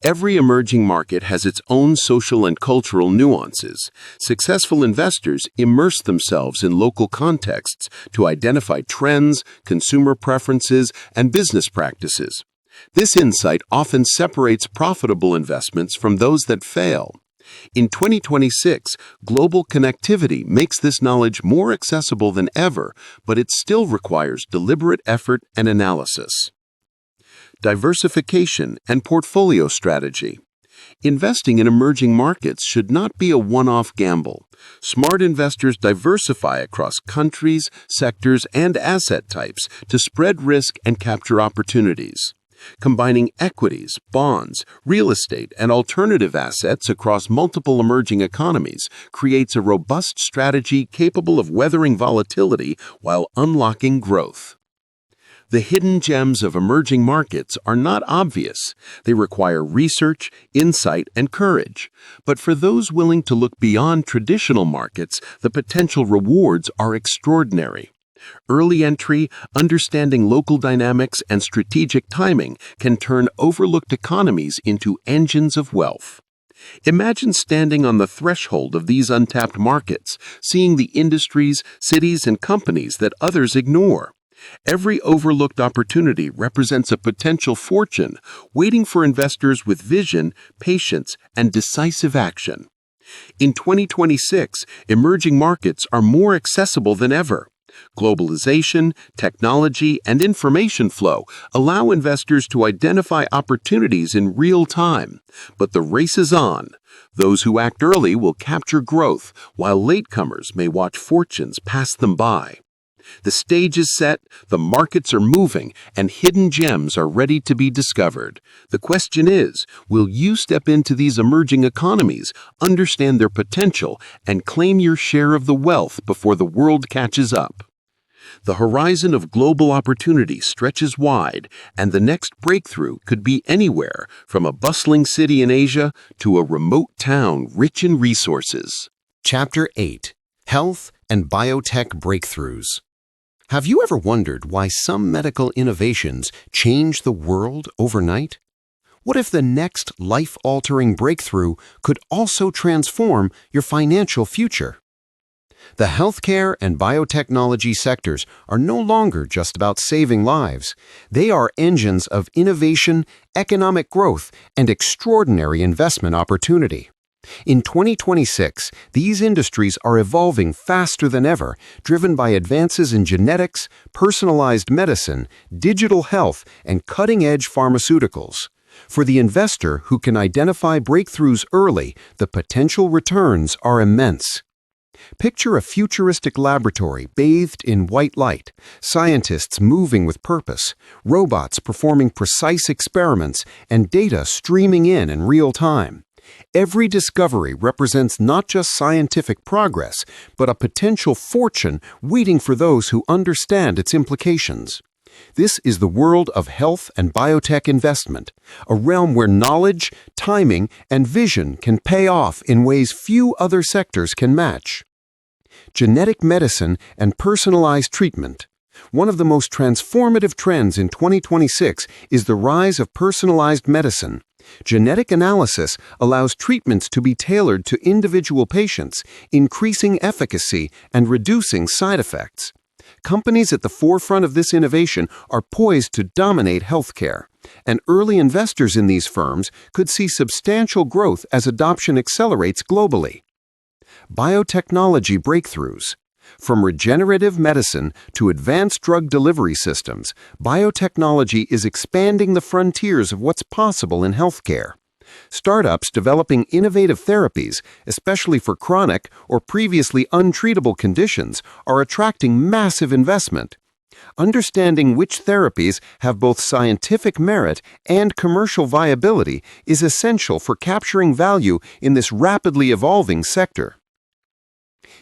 Every emerging market has its own social and cultural nuances. Successful investors immerse themselves in local contexts to identify trends, consumer preferences, and business practices. This insight often separates profitable investments from those that fail. In 2026, global connectivity makes this knowledge more accessible than ever, but it still requires deliberate effort and analysis. Diversification and portfolio strategy. Investing in emerging markets should not be a one-off gamble. Smart investors diversify across countries, sectors, and asset types to spread risk and capture opportunities. Combining equities, bonds, real estate, and alternative assets across multiple emerging economies creates a robust strategy capable of weathering volatility while unlocking growth. The hidden gems of emerging markets are not obvious. They require research, insight, and courage. But for those willing to look beyond traditional markets, the potential rewards are extraordinary. Early entry, understanding local dynamics, and strategic timing can turn overlooked economies into engines of wealth. Imagine standing on the threshold of these untapped markets, seeing the industries, cities, and companies that others ignore. Every overlooked opportunity represents a potential fortune waiting for investors with vision, patience, and decisive action. In 2026, emerging markets are more accessible than ever. Globalization, technology, and information flow allow investors to identify opportunities in real time. But the race is on. Those who act early will capture growth, while latecomers may watch fortunes pass them by. The stage is set, the markets are moving, and hidden gems are ready to be discovered. The question is, will you step into these emerging economies, understand their potential, and claim your share of the wealth before the world catches up? The horizon of global opportunity stretches wide, and the next breakthrough could be anywhere, from a bustling city in Asia to a remote town rich in resources. Chapter 8. Health and Biotech Breakthroughs. Have you ever wondered why some medical innovations change the world overnight? What if the next life-altering breakthrough could also transform your financial future? The healthcare and biotechnology sectors are no longer just about saving lives. They are engines of innovation, economic growth, and extraordinary investment opportunity. In 2026, these industries are evolving faster than ever, driven by advances in genetics, personalized medicine, digital health, and cutting-edge pharmaceuticals. For the investor who can identify breakthroughs early, the potential returns are immense. Picture a futuristic laboratory bathed in white light, scientists moving with purpose, robots performing precise experiments, and data streaming in real time. Every discovery represents not just scientific progress, but a potential fortune waiting for those who understand its implications. This is the world of health and biotech investment, a realm where knowledge, timing, and vision can pay off in ways few other sectors can match. Genetic medicine and personalized treatment. One of the most transformative trends in 2026 is the rise of personalized medicine. Genetic analysis allows treatments to be tailored to individual patients, increasing efficacy and reducing side effects. Companies at the forefront of this innovation are poised to dominate healthcare, and early investors in these firms could see substantial growth as adoption accelerates globally. Biotechnology breakthroughs. From regenerative medicine to advanced drug delivery systems, biotechnology is expanding the frontiers of what's possible in healthcare. Startups developing innovative therapies, especially for chronic or previously untreatable conditions, are attracting massive investment. Understanding which therapies have both scientific merit and commercial viability is essential for capturing value in this rapidly evolving sector.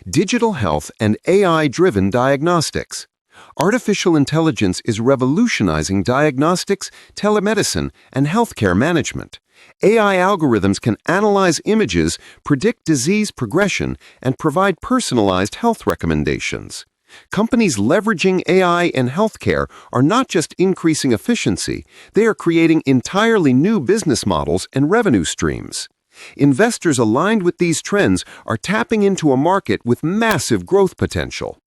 Digital health and AI-driven diagnostics. Artificial intelligence is revolutionizing diagnostics, telemedicine, and healthcare management. AI algorithms can analyze images, predict disease progression, and provide personalized health recommendations. Companies leveraging AI in healthcare are not just increasing efficiency, they are creating entirely new business models and revenue streams. Investors aligned with these trends are tapping into a market with massive growth potential.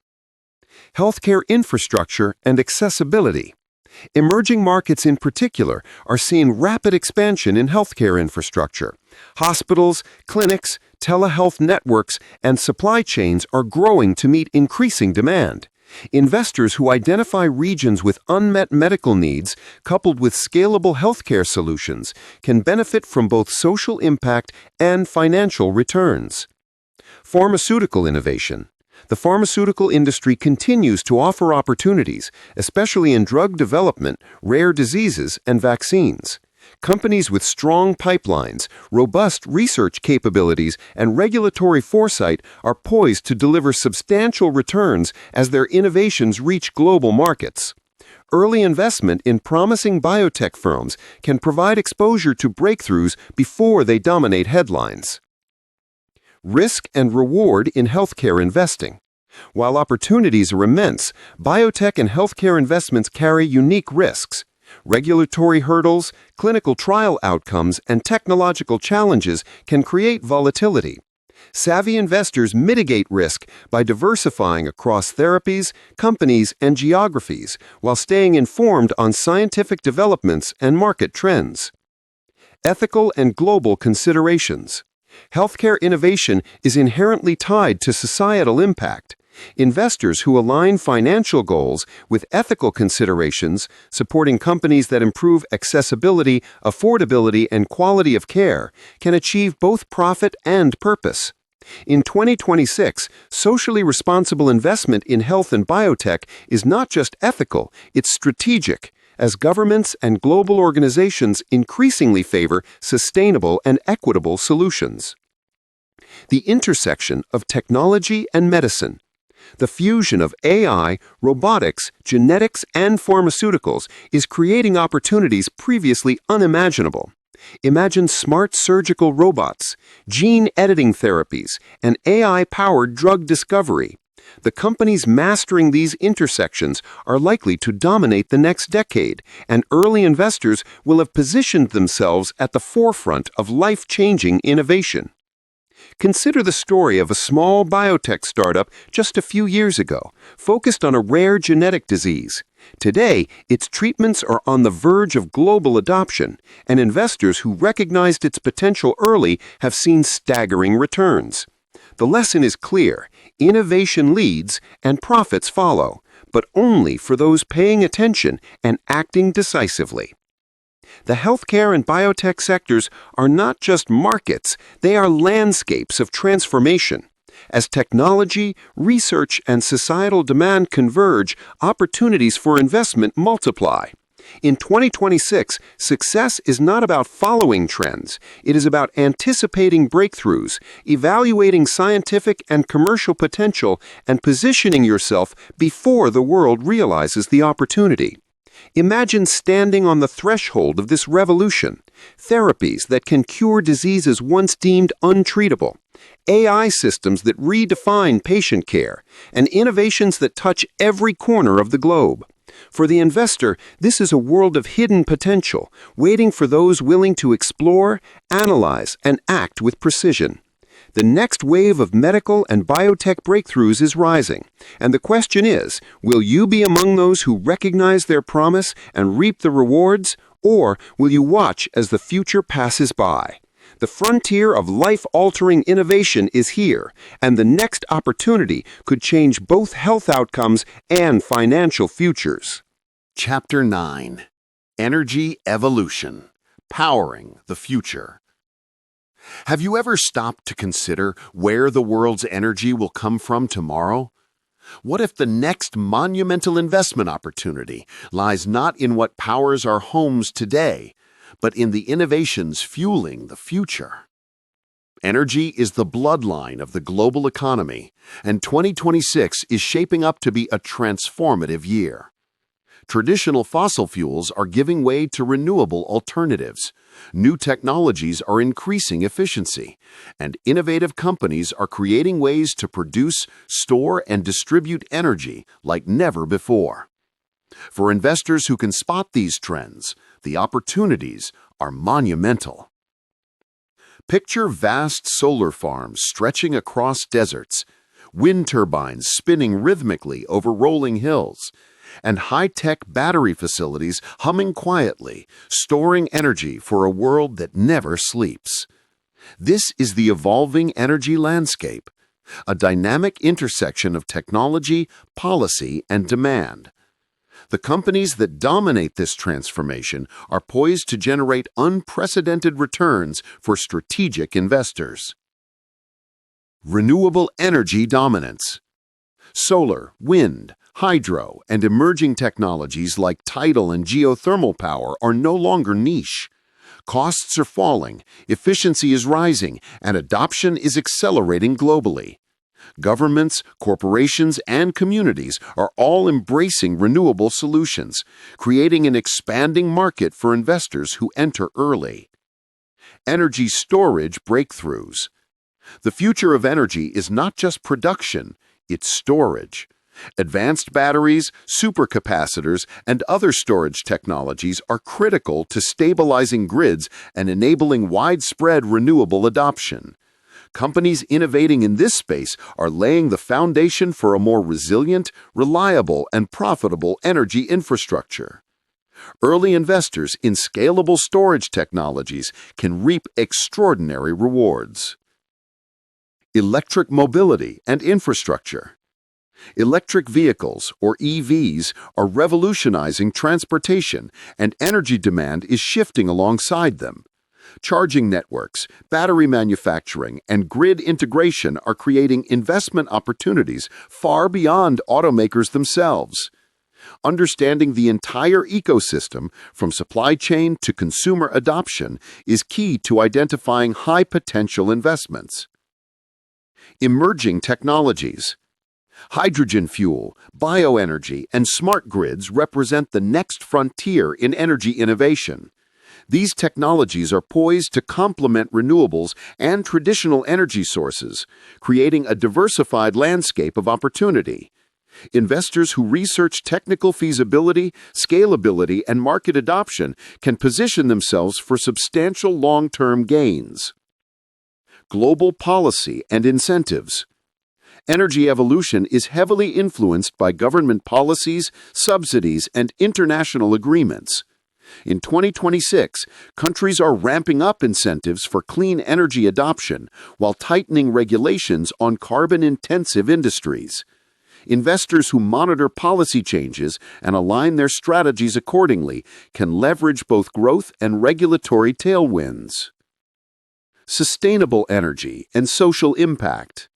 Healthcare infrastructure and accessibility. Emerging markets in particular are seeing rapid expansion in healthcare infrastructure. Hospitals, clinics, telehealth networks, and supply chains are growing to meet increasing demand. Investors who identify regions with unmet medical needs, coupled with scalable healthcare solutions, can benefit from both social impact and financial returns. Pharmaceutical innovation. The pharmaceutical industry continues to offer opportunities, especially in drug development, rare diseases, and vaccines. Companies with strong pipelines, robust research capabilities, and regulatory foresight are poised to deliver substantial returns as their innovations reach global markets. Early investment in promising biotech firms can provide exposure to breakthroughs before they dominate headlines. Risk and reward in healthcare investing. While opportunities are immense, biotech and healthcare investments carry unique risks. Regulatory hurdles, clinical trial outcomes, and technological challenges can create volatility. Savvy investors mitigate risk by diversifying across therapies, companies, and geographies while staying informed on scientific developments and market trends. Ethical and global considerations. Healthcare innovation is inherently tied to societal impact. Investors who align financial goals with ethical considerations, supporting companies that improve accessibility, affordability, and quality of care, can achieve both profit and purpose. In 2026, socially responsible investment in health and biotech is not just ethical, it's strategic, as governments and global organizations increasingly favor sustainable and equitable solutions. The intersection of technology and medicine. The fusion of AI, robotics, genetics, and pharmaceuticals is creating opportunities previously unimaginable. Imagine smart surgical robots, gene editing therapies, and AI-powered drug discovery. The companies mastering these intersections are likely to dominate the next decade, and early investors will have positioned themselves at the forefront of life-changing innovation. Consider the story of a small biotech startup just a few years ago, focused on a rare genetic disease. Today, its treatments are on the verge of global adoption, and investors who recognized its potential early have seen staggering returns. The lesson is clear: innovation leads and profits follow, but only for those paying attention and acting decisively. The healthcare and biotech sectors are not just markets, they are landscapes of transformation. As technology, research, and societal demand converge, opportunities for investment multiply. In 2026, success is not about following trends. It is about anticipating breakthroughs, evaluating scientific and commercial potential, and positioning yourself before the world realizes the opportunity. Imagine standing on the threshold of this revolution. Therapies that can cure diseases once deemed untreatable, AI systems that redefine patient care, and innovations that touch every corner of the globe. For the investor, this is a world of hidden potential, waiting for those willing to explore, analyze, and act with precision. The next wave of medical and biotech breakthroughs is rising, and the question is, will you be among those who recognize their promise and reap the rewards, or will you watch as the future passes by? The frontier of life-altering innovation is here, and the next opportunity could change both health outcomes and financial futures. Chapter 9. Energy Evolution. Powering the Future. Have you ever stopped to consider where the world's energy will come from tomorrow? What if the next monumental investment opportunity lies not in what powers our homes today, but in the innovations fueling the future? Energy is the bloodline of the global economy, and 2026 is shaping up to be a transformative year. Traditional fossil fuels are giving way to renewable alternatives. New technologies are increasing efficiency, and innovative companies are creating ways to produce, store, and distribute energy like never before. For investors who can spot these trends, the opportunities are monumental. Picture vast solar farms stretching across deserts, wind turbines spinning rhythmically over rolling hills, and high-tech battery facilities humming quietly, storing energy for a world that never sleeps. This is the evolving energy landscape, a dynamic intersection of technology, policy, and demand. The companies that dominate this transformation are poised to generate unprecedented returns for strategic investors. Renewable energy dominance. Solar, wind, hydro, and emerging technologies like tidal and geothermal power are no longer niche. Costs are falling, efficiency is rising, and adoption is accelerating globally. Governments, corporations, and communities are all embracing renewable solutions, creating an expanding market for investors who enter early. Energy storage breakthroughs. The future of energy is not just production, it's storage. Advanced batteries, supercapacitors, and other storage technologies are critical to stabilizing grids and enabling widespread renewable adoption. Companies innovating in this space are laying the foundation for a more resilient, reliable, and profitable energy infrastructure. Early investors in scalable storage technologies can reap extraordinary rewards. Electric mobility and infrastructure. Electric vehicles, or EVs, are revolutionizing transportation, and energy demand is shifting alongside them. Charging networks, battery manufacturing, and grid integration are creating investment opportunities far beyond automakers themselves. Understanding the entire ecosystem, from supply chain to consumer adoption, is key to identifying high-potential investments. Emerging technologies. Hydrogen fuel, bioenergy, and smart grids represent the next frontier in energy innovation. These technologies are poised to complement renewables and traditional energy sources, creating a diversified landscape of opportunity. Investors who research technical feasibility, scalability, and market adoption can position themselves for substantial long-term gains. Global policy and incentives. Energy evolution is heavily influenced by government policies, subsidies, and international agreements. In 2026, countries are ramping up incentives for clean energy adoption while tightening regulations on carbon-intensive industries. Investors who monitor policy changes and align their strategies accordingly can leverage both growth and regulatory tailwinds. Sustainable energy and social impact.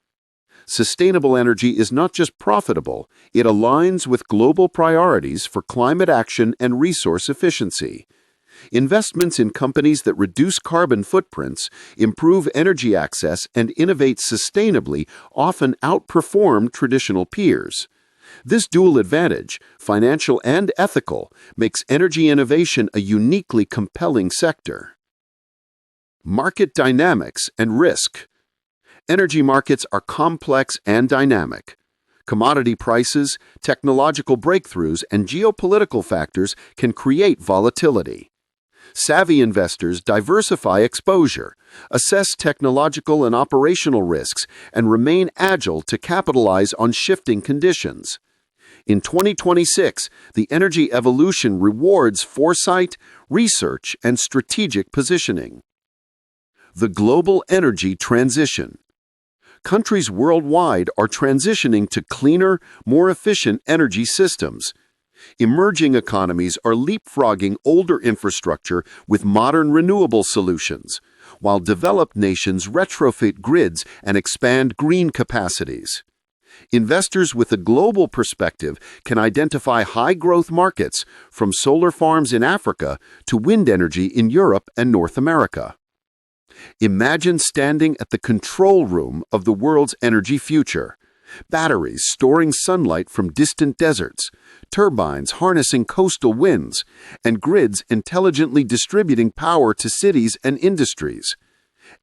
Sustainable energy is not just profitable, it aligns with global priorities for climate action and resource efficiency. Investments in companies that reduce carbon footprints, improve energy access, and innovate sustainably often outperform traditional peers. This dual advantage, financial and ethical, makes energy innovation a uniquely compelling sector. Market dynamics and risk. Energy markets are complex and dynamic. Commodity prices, technological breakthroughs, and geopolitical factors can create volatility. Savvy investors diversify exposure, assess technological and operational risks, and remain agile to capitalize on shifting conditions. In 2026, the energy evolution rewards foresight, research, and strategic positioning. The global energy transition. Countries worldwide are transitioning to cleaner, more efficient energy systems. Emerging economies are leapfrogging older infrastructure with modern renewable solutions, while developed nations retrofit grids and expand green capacities. Investors with a global perspective can identify high-growth markets, from solar farms in Africa to wind energy in Europe and North America. Imagine standing at the control room of the world's energy future. Batteries storing sunlight from distant deserts, turbines harnessing coastal winds, and grids intelligently distributing power to cities and industries.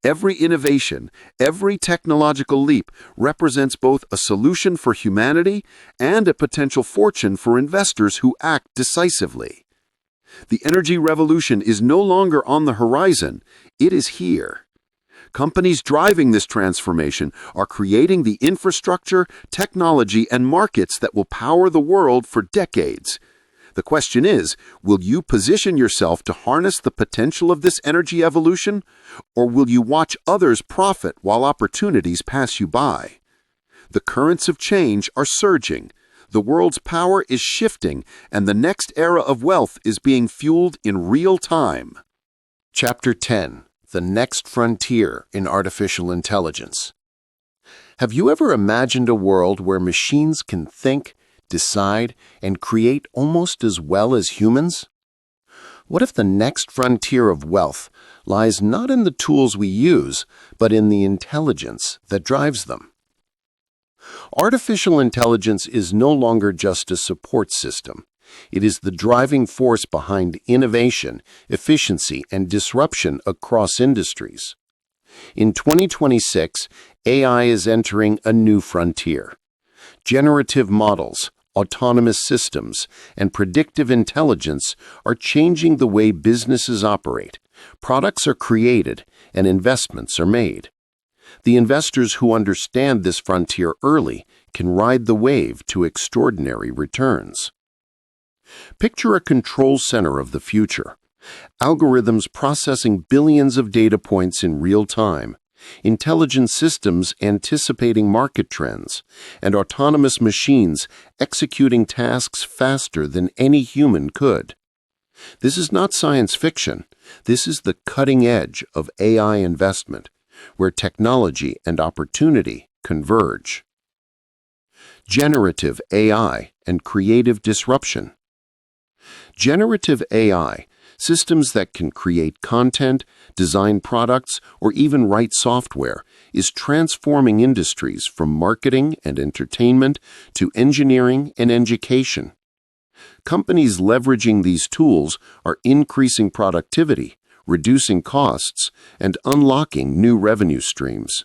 Every innovation, every technological leap represents both a solution for humanity and a potential fortune for investors who act decisively. The energy revolution is no longer on the horizon, it is here. Companies driving this transformation are creating the infrastructure, technology, and markets that will power the world for decades. The question is, will you position yourself to harness the potential of this energy evolution, or will you watch others profit while opportunities pass you by? The currents of change are surging. The world's power is shifting, and the next era of wealth is being fueled in real time. Chapter 10. The Next Frontier in Artificial Intelligence. Have you ever imagined a world where machines can think, decide, and create almost as well as humans? What if the next frontier of wealth lies not in the tools we use, but in the intelligence that drives them? Artificial intelligence is no longer just a support system. It is the driving force behind innovation, efficiency, and disruption across industries. In 2026, AI is entering a new frontier. Generative models, autonomous systems, and predictive intelligence are changing the way businesses operate, products are created, and investments are made. The investors who understand this frontier early can ride the wave to extraordinary returns. Picture a control center of the future. Algorithms processing billions of data points in real time, intelligent systems anticipating market trends, and autonomous machines executing tasks faster than any human could. This is not science fiction. This is the cutting edge of AI investment, where technology and opportunity converge. Generative AI and creative disruption. Generative AI, systems that can create content, design products, or even write software, is transforming industries from marketing and entertainment to engineering and education. Companies leveraging these tools are increasing productivity, reducing costs, and unlocking new revenue streams.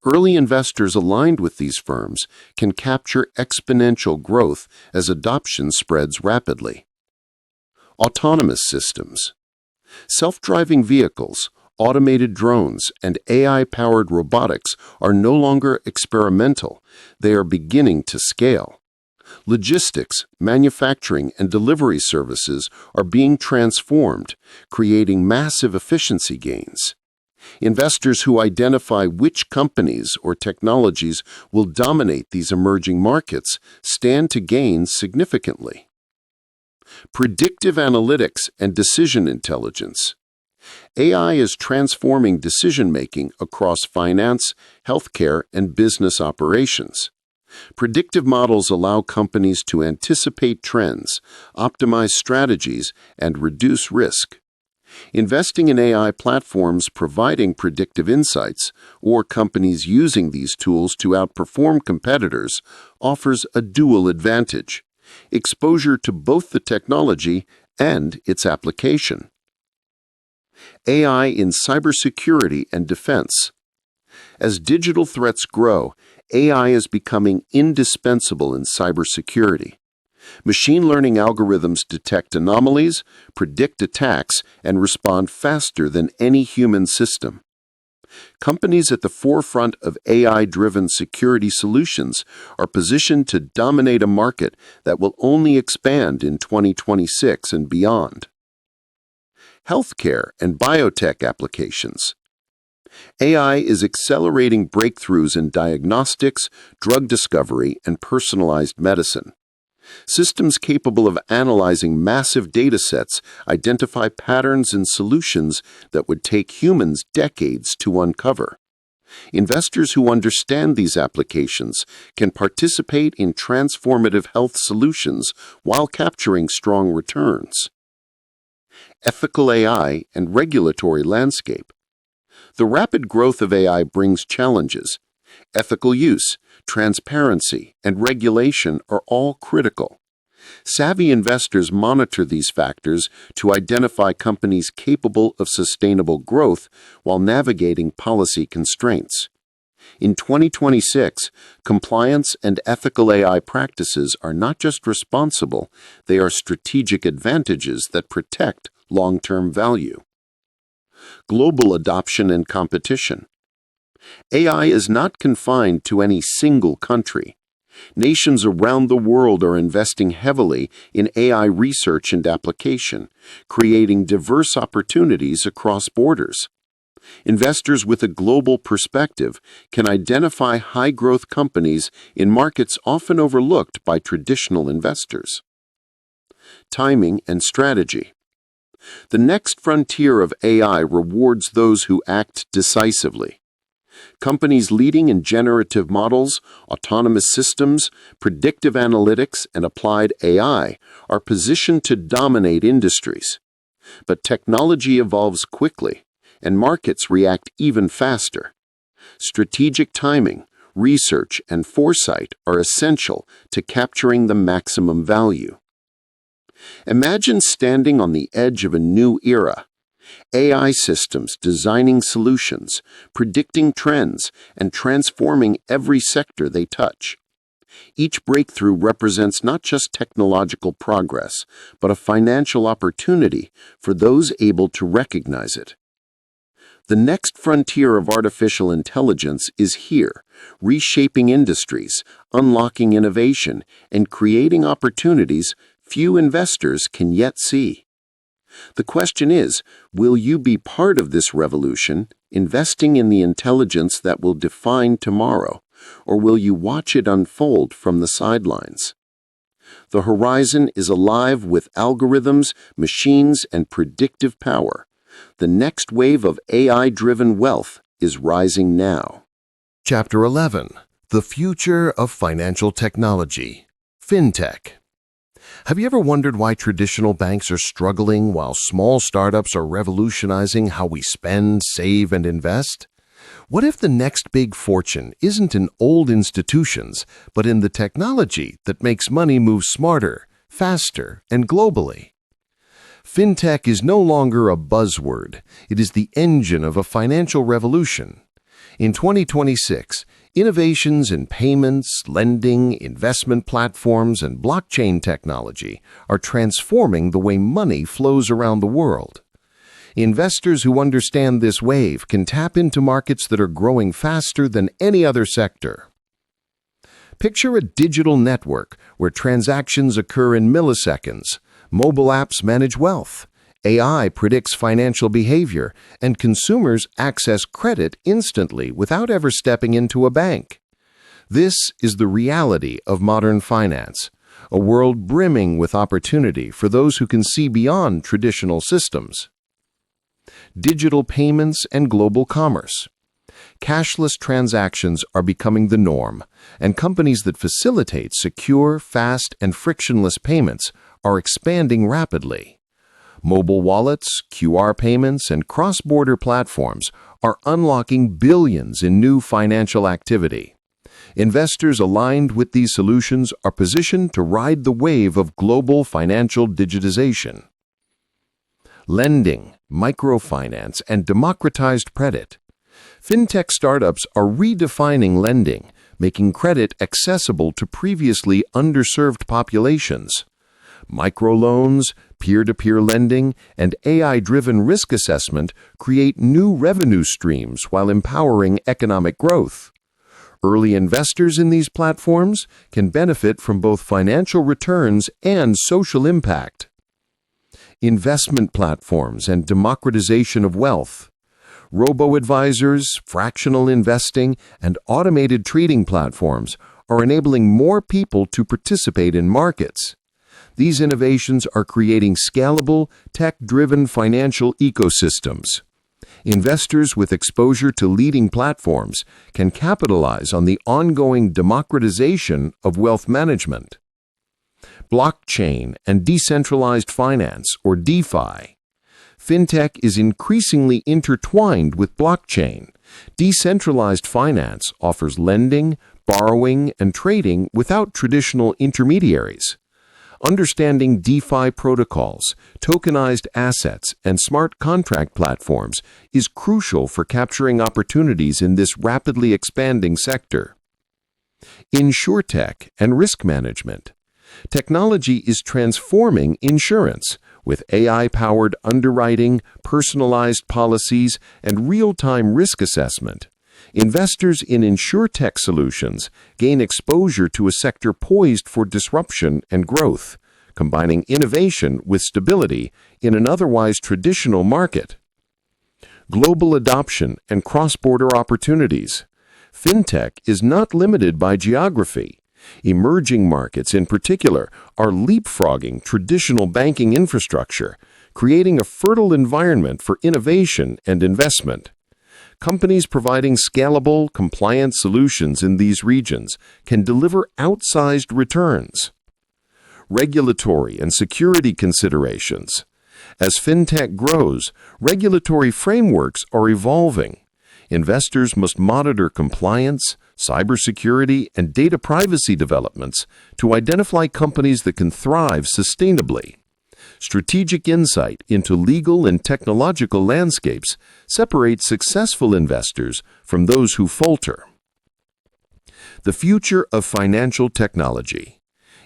Early investors aligned with these firms can capture exponential growth as adoption spreads rapidly. Autonomous systems. Self-driving vehicles, automated drones, and AI-powered robotics are no longer experimental. They are beginning to scale. Logistics, manufacturing, and delivery services are being transformed, creating massive efficiency gains. Investors who identify which companies or technologies will dominate these emerging markets stand to gain significantly. Predictive analytics and decision intelligence. AI is transforming decision-making across finance, healthcare, and business operations. Predictive models allow companies to anticipate trends, optimize strategies, and reduce risk. Investing in AI platforms providing predictive insights or companies using these tools to outperform competitors offers a dual advantage: exposure to both the technology and its application. AI in cybersecurity and defense. As digital threats grow, AI is becoming indispensable in cybersecurity. Machine learning algorithms detect anomalies, predict attacks, and respond faster than any human system. Companies at the forefront of AI-driven security solutions are positioned to dominate a market that will only expand in 2026 and beyond. Healthcare and biotech applications. AI is accelerating breakthroughs in diagnostics, drug discovery, and personalized medicine. Systems capable of analyzing massive data sets identify patterns and solutions that would take humans decades to uncover. Investors who understand these applications can participate in transformative health solutions while capturing strong returns. Ethical AI and regulatory landscape. The rapid growth of AI brings challenges. Ethical use, transparency, and regulation are all critical. Savvy investors monitor these factors to identify companies capable of sustainable growth while navigating policy constraints. In 2026, compliance and ethical AI practices are not just responsible, they are strategic advantages that protect long-term value. Global adoption and competition. AI is not confined to any single country. Nations around the world are investing heavily in AI research and application, creating diverse opportunities across borders. Investors with a global perspective can identify high-growth companies in markets often overlooked by traditional investors. Timing and strategy. The next frontier of AI rewards those who act decisively. Companies leading in generative models, autonomous systems, predictive analytics, and applied AI are positioned to dominate industries. But technology evolves quickly, and markets react even faster. Strategic timing, research, and foresight are essential to capturing the maximum value. Imagine standing on the edge of a new era. AI systems designing solutions, predicting trends, and transforming every sector they touch. Each breakthrough represents not just technological progress, but a financial opportunity for those able to recognize it. The next frontier of artificial intelligence is here, reshaping industries, unlocking innovation, and creating opportunities few investors can yet see. The question is, will you be part of this revolution, investing in the intelligence that will define tomorrow, or will you watch it unfold from the sidelines? The horizon is alive with algorithms, machines, and predictive power. The next wave of AI-driven wealth is rising now. Chapter 11. The Future of Financial Technology. FinTech. Have you ever wondered why traditional banks are struggling while small startups are revolutionizing how we spend, save, and invest? What if the next big fortune isn't in old institutions, but in the technology that makes money move smarter, faster, and globally? FinTech is no longer a buzzword. It is the engine of a financial revolution. In 2026, innovations in payments, lending, investment platforms, and blockchain technology are transforming the way money flows around the world. Investors who understand this wave can tap into markets that are growing faster than any other sector. Picture a digital network where transactions occur in milliseconds, mobile apps manage wealth, AI predicts financial behavior, and consumers access credit instantly without ever stepping into a bank. This is the reality of modern finance, a world brimming with opportunity for those who can see beyond traditional systems. Digital payments and global commerce. Cashless transactions are becoming the norm, and companies that facilitate secure, fast, and frictionless payments are expanding rapidly. Mobile wallets, QR payments, and cross-border platforms are unlocking billions in new financial activity. Investors aligned with these solutions are positioned to ride the wave of global financial digitization. Lending, microfinance, and democratized credit. Fintech startups are redefining lending, making credit accessible to previously underserved populations. Microloans, peer-to-peer lending, and AI-driven risk assessment create new revenue streams while empowering economic growth. Early investors in these platforms can benefit from both financial returns and social impact. Investment platforms and democratization of wealth. Robo-advisors, fractional investing, and automated trading platforms are enabling more people to participate in markets. These innovations are creating scalable, tech-driven financial ecosystems. Investors with exposure to leading platforms can capitalize on the ongoing democratization of wealth management. Blockchain and decentralized finance, or DeFi. Fintech is increasingly intertwined with blockchain. Decentralized finance offers lending, borrowing, and trading without traditional intermediaries. Understanding DeFi protocols, tokenized assets, and smart contract platforms is crucial for capturing opportunities in this rapidly expanding sector. Insurtech and risk management. Technology is transforming insurance with AI-powered underwriting, personalized policies, and real-time risk assessment. Investors in insurtech solutions gain exposure to a sector poised for disruption and growth, combining innovation with stability in an otherwise traditional market. Global adoption and cross-border opportunities. Fintech is not limited by geography. Emerging markets, in particular, are leapfrogging traditional banking infrastructure, creating a fertile environment for innovation and investment. Companies providing scalable, compliant solutions in these regions can deliver outsized returns. Regulatory and security considerations. As fintech grows, regulatory frameworks are evolving. Investors must monitor compliance, cybersecurity, and data privacy developments to identify companies that can thrive sustainably. Strategic insight into legal and technological landscapes separates successful investors from those who falter. The future of financial technology.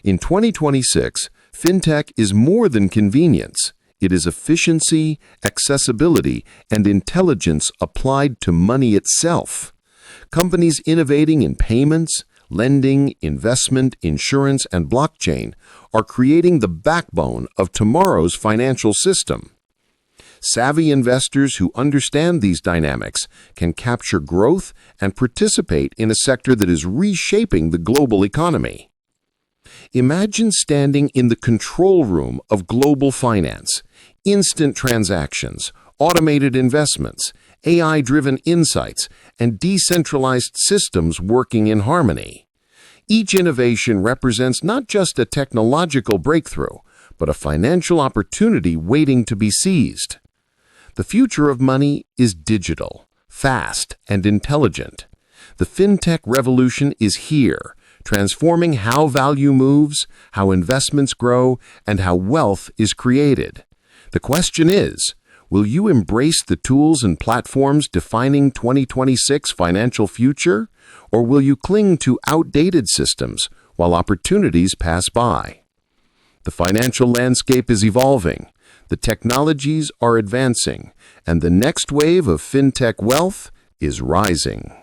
In 2026, fintech is more than convenience. It is efficiency, accessibility, and intelligence applied to money itself. Companies innovating in payments, lending, investment, insurance, and blockchain are creating the backbone of tomorrow's financial system. Savvy investors who understand these dynamics can capture growth and participate in a sector that is reshaping the global economy. Imagine standing in the control room of global finance. Instant transactions, automated investments, AI-driven insights, and decentralized systems working in harmony. Each innovation represents not just a technological breakthrough, but a financial opportunity waiting to be seized. The future of money is digital, fast, and intelligent. The fintech revolution is here, transforming how value moves, how investments grow, and how wealth is created. The question is, will you embrace the tools and platforms defining 2026 financial future, or will you cling to outdated systems while opportunities pass by? The financial landscape is evolving, the technologies are advancing, and the next wave of fintech wealth is rising.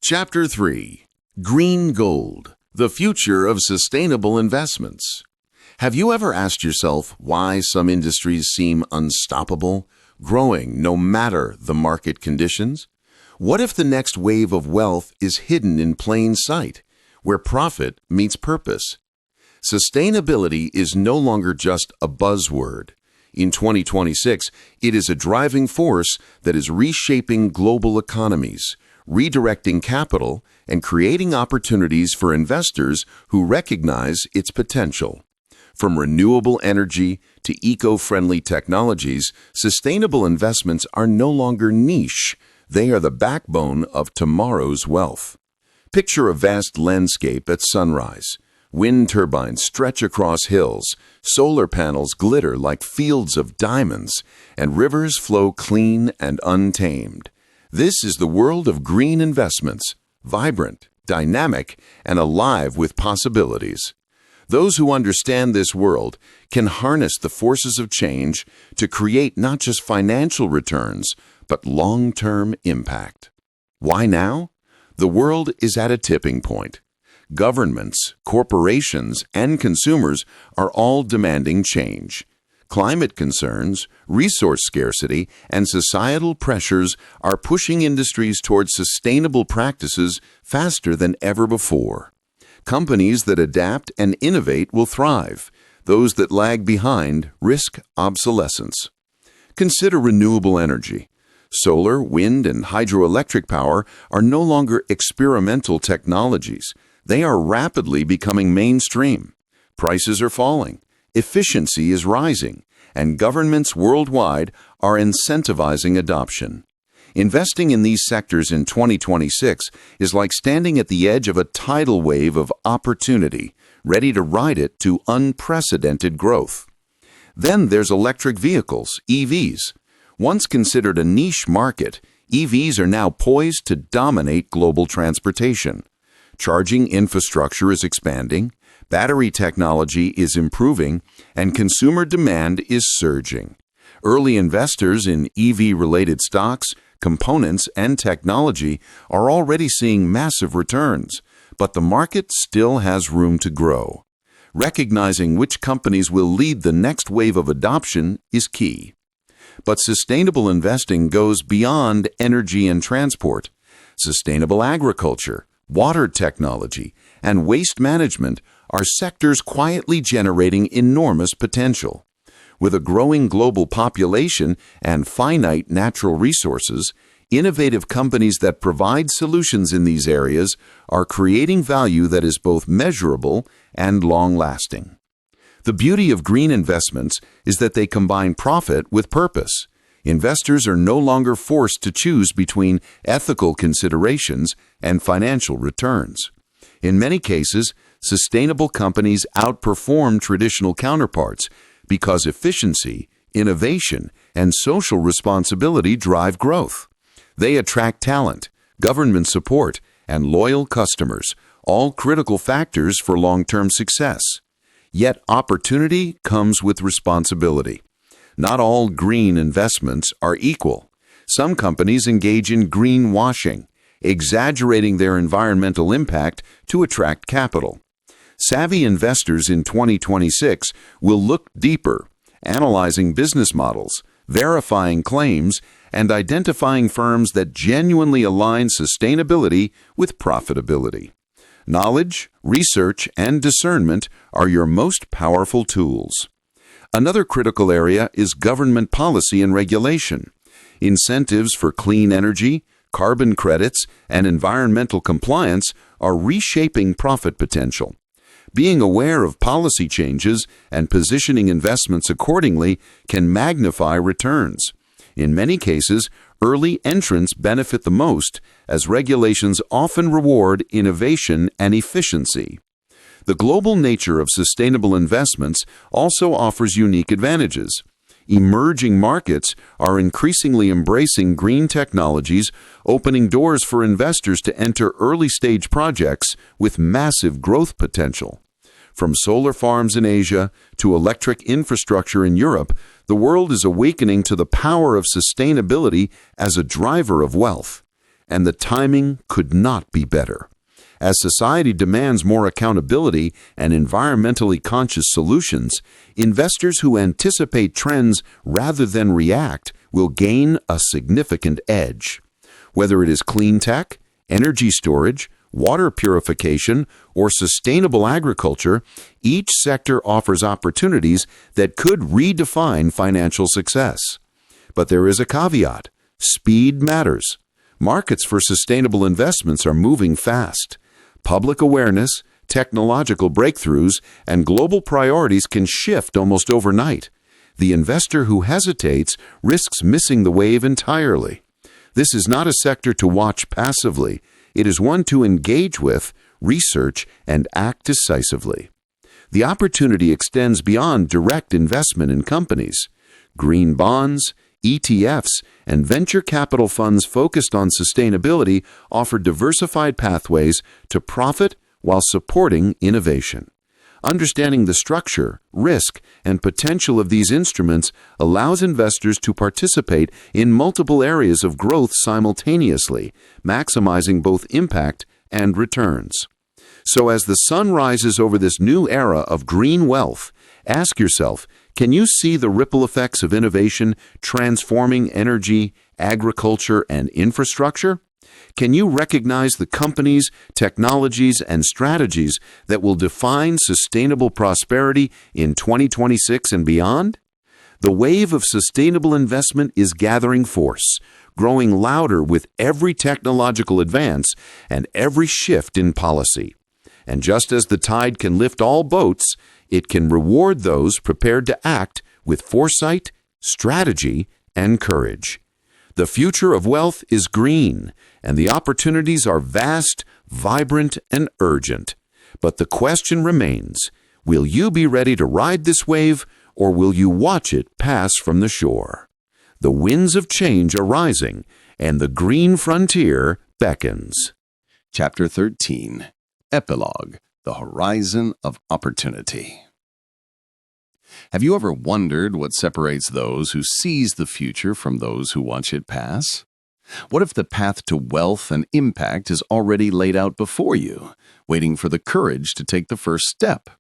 Chapter 3. Green Gold, the Future of Sustainable Investments. Have you ever asked yourself why some industries seem unstoppable, growing no matter the market conditions? What if the next wave of wealth is hidden in plain sight, where profit meets purpose? Sustainability is no longer just a buzzword. In 2026, it is a driving force that is reshaping global economies, redirecting capital, and creating opportunities for investors who recognize its potential. From renewable energy to eco-friendly technologies, sustainable investments are no longer niche. They are the backbone of tomorrow's wealth. Picture a vast landscape at sunrise. Wind turbines stretch across hills, solar panels glitter like fields of diamonds, and rivers flow clean and untamed. This is the world of green investments, vibrant, dynamic, and alive with possibilities. Those who understand this world can harness the forces of change to create not just financial returns, but long-term impact. Why now? The world is at a tipping point. Governments, corporations, and consumers are all demanding change. Climate concerns, resource scarcity, and societal pressures are pushing industries towards sustainable practices faster than ever before. Companies that adapt and innovate will thrive. Those that lag behind risk obsolescence. Consider renewable energy. Solar, wind, and hydroelectric power are no longer experimental technologies. They are rapidly becoming mainstream. Prices are falling, efficiency is rising, and governments worldwide are incentivizing adoption. Investing in these sectors in 2026 is like standing at the edge of a tidal wave of opportunity, ready to ride it to unprecedented growth. Then there's electric vehicles, EVs. Once considered a niche market, EVs are now poised to dominate global transportation. Charging infrastructure is expanding, battery technology is improving, and consumer demand is surging. Early investors in EV-related stocks, components, and technology are already seeing massive returns, but the market still has room to grow. Recognizing which companies will lead the next wave of adoption is key. But sustainable investing goes beyond energy and transport. Sustainable agriculture, water technology, and waste management are sectors quietly generating enormous potential. With a growing global population and finite natural resources, innovative companies that provide solutions in these areas are creating value that is both measurable and long-lasting. The beauty of green investments is that they combine profit with purpose. Investors are no longer forced to choose between ethical considerations and financial returns. In many cases, sustainable companies outperform traditional counterparts because efficiency, innovation, and social responsibility drive growth. They attract talent, government support, and loyal customers, all critical factors for long-term success. Yet opportunity comes with responsibility. Not all green investments are equal. Some companies engage in greenwashing, exaggerating their environmental impact to attract capital. Savvy investors in 2026 will look deeper, analyzing business models, verifying claims, and identifying firms that genuinely align sustainability with profitability. Knowledge, research, and discernment are your most powerful tools. Another critical area is government policy and regulation. Incentives for clean energy, carbon credits, and environmental compliance are reshaping profit potential. Being aware of policy changes and positioning investments accordingly can magnify returns. In many cases, early entrants benefit the most, as regulations often reward innovation and efficiency. The global nature of sustainable investments also offers unique advantages. Emerging markets are increasingly embracing green technologies, opening doors for investors to enter early-stage projects with massive growth potential. From solar farms in Asia to electric infrastructure in Europe, the world is awakening to the power of sustainability as a driver of wealth. And the timing could not be better. As society demands more accountability and environmentally conscious solutions, investors who anticipate trends rather than react will gain a significant edge. Whether it is clean tech, energy storage, water purification, or sustainable agriculture, each sector offers opportunities that could redefine financial success. But there is a caveat. Speed matters. Markets for sustainable investments are moving fast. Public awareness, technological breakthroughs, and global priorities can shift almost overnight. The investor who hesitates risks missing the wave entirely. This is not a sector to watch passively. It is one to engage with, research, and act decisively. The opportunity extends beyond direct investment in companies. Green bonds, ETFs, and venture capital funds focused on sustainability offer diversified pathways to profit while supporting innovation. Understanding the structure, risk, and potential of these instruments allows investors to participate in multiple areas of growth simultaneously, maximizing both impact and returns. So as the sun rises over this new era of green wealth, ask yourself, can you see the ripple effects of innovation transforming energy, agriculture, and infrastructure? Can you recognize the companies, technologies, and strategies that will define sustainable prosperity in 2026 and beyond? The wave of sustainable investment is gathering force, growing louder with every technological advance and every shift in policy. And just as the tide can lift all boats, it can reward those prepared to act with foresight, strategy, and courage. The future of wealth is green, and the opportunities are vast, vibrant, and urgent. But the question remains, will you be ready to ride this wave, or will you watch it pass from the shore? The winds of change are rising, and the green frontier beckons. Chapter 13. Epilogue: The Horizon of Opportunity. Have you ever wondered what separates those who seize the future from those who watch it pass? What if the path to wealth and impact is already laid out before you, waiting for the courage to take the first step?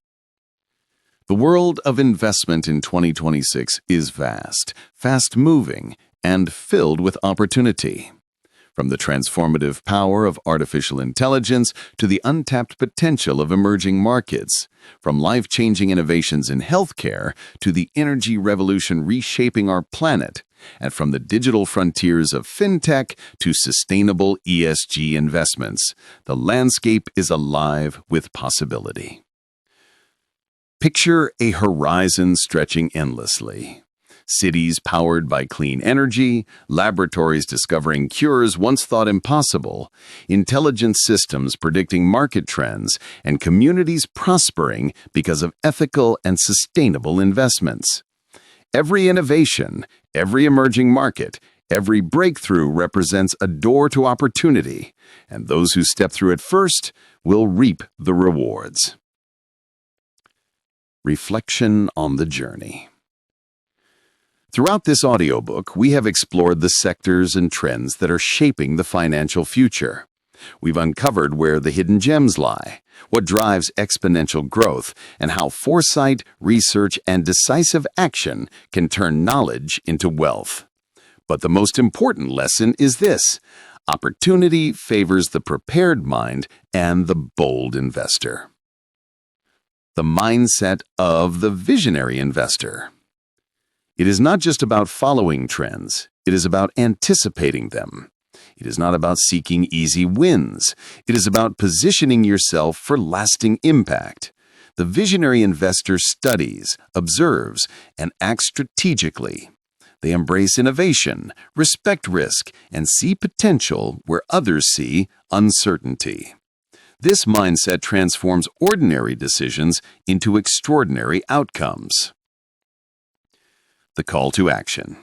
The world of investment in 2026 is vast, fast-moving, and filled with opportunity. From the transformative power of artificial intelligence to the untapped potential of emerging markets, from life-changing innovations in healthcare to the energy revolution reshaping our planet, and from the digital frontiers of fintech to sustainable ESG investments, the landscape is alive with possibility. Picture a horizon stretching endlessly. Cities powered by clean energy, laboratories discovering cures once thought impossible, intelligent systems predicting market trends, and communities prospering because of ethical and sustainable investments. Every innovation, every emerging market, every breakthrough represents a door to opportunity, and those who step through it first will reap the rewards. Reflection on the journey. Throughout this audiobook, we have explored the sectors and trends that are shaping the financial future. We've uncovered where the hidden gems lie, what drives exponential growth, and how foresight, research, and decisive action can turn knowledge into wealth. But the most important lesson is this: opportunity favors the prepared mind and the bold investor. The mindset of the visionary investor. It is not just about following trends, it is about anticipating them. It is not about seeking easy wins. It is about positioning yourself for lasting impact. The visionary investor studies, observes, and acts strategically. They embrace innovation, respect risk, and see potential where others see uncertainty. This mindset transforms ordinary decisions into extraordinary outcomes. The call to action.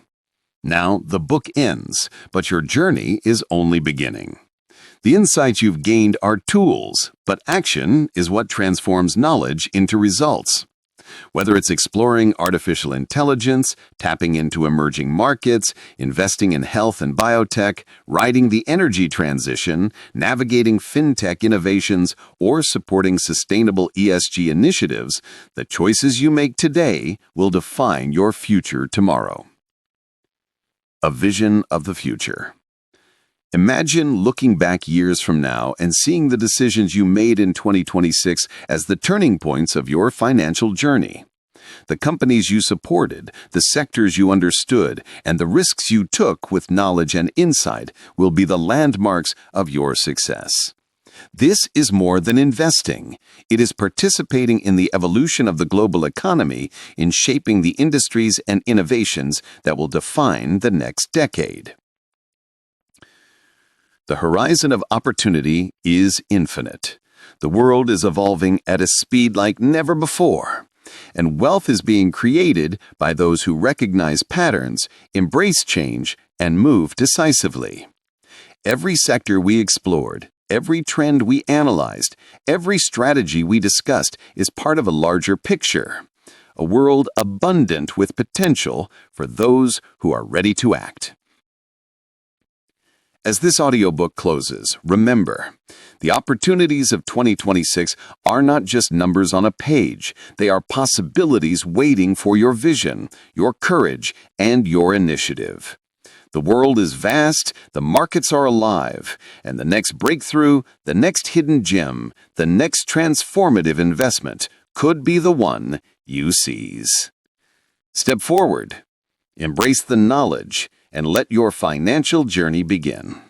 Now, the book ends, but your journey is only beginning. The insights you've gained are tools, but action is what transforms knowledge into results. Whether it's exploring artificial intelligence, tapping into emerging markets, investing in health and biotech, riding the energy transition, navigating fintech innovations, or supporting sustainable ESG initiatives, the choices you make today will define your future tomorrow. A vision of the future. Imagine looking back years from now and seeing the decisions you made in 2026 as the turning points of your financial journey. The companies you supported, the sectors you understood, and the risks you took with knowledge and insight will be the landmarks of your success. This is more than investing. It is participating in the evolution of the global economy in shaping the industries and innovations that will define the next decade. The horizon of opportunity is infinite. The world is evolving at a speed like never before, and wealth is being created by those who recognize patterns, embrace change, and move decisively. Every sector we explored, every trend we analyzed, every strategy we discussed is part of a larger picture, a world abundant with potential for those who are ready to act. As this audiobook closes, remember, the opportunities of 2026 are not just numbers on a page. They are possibilities waiting for your vision, your courage, and your initiative. The world is vast, the markets are alive, and the next breakthrough, the next hidden gem, the next transformative investment could be the one you seize. Step forward, embrace the knowledge, and let your financial journey begin.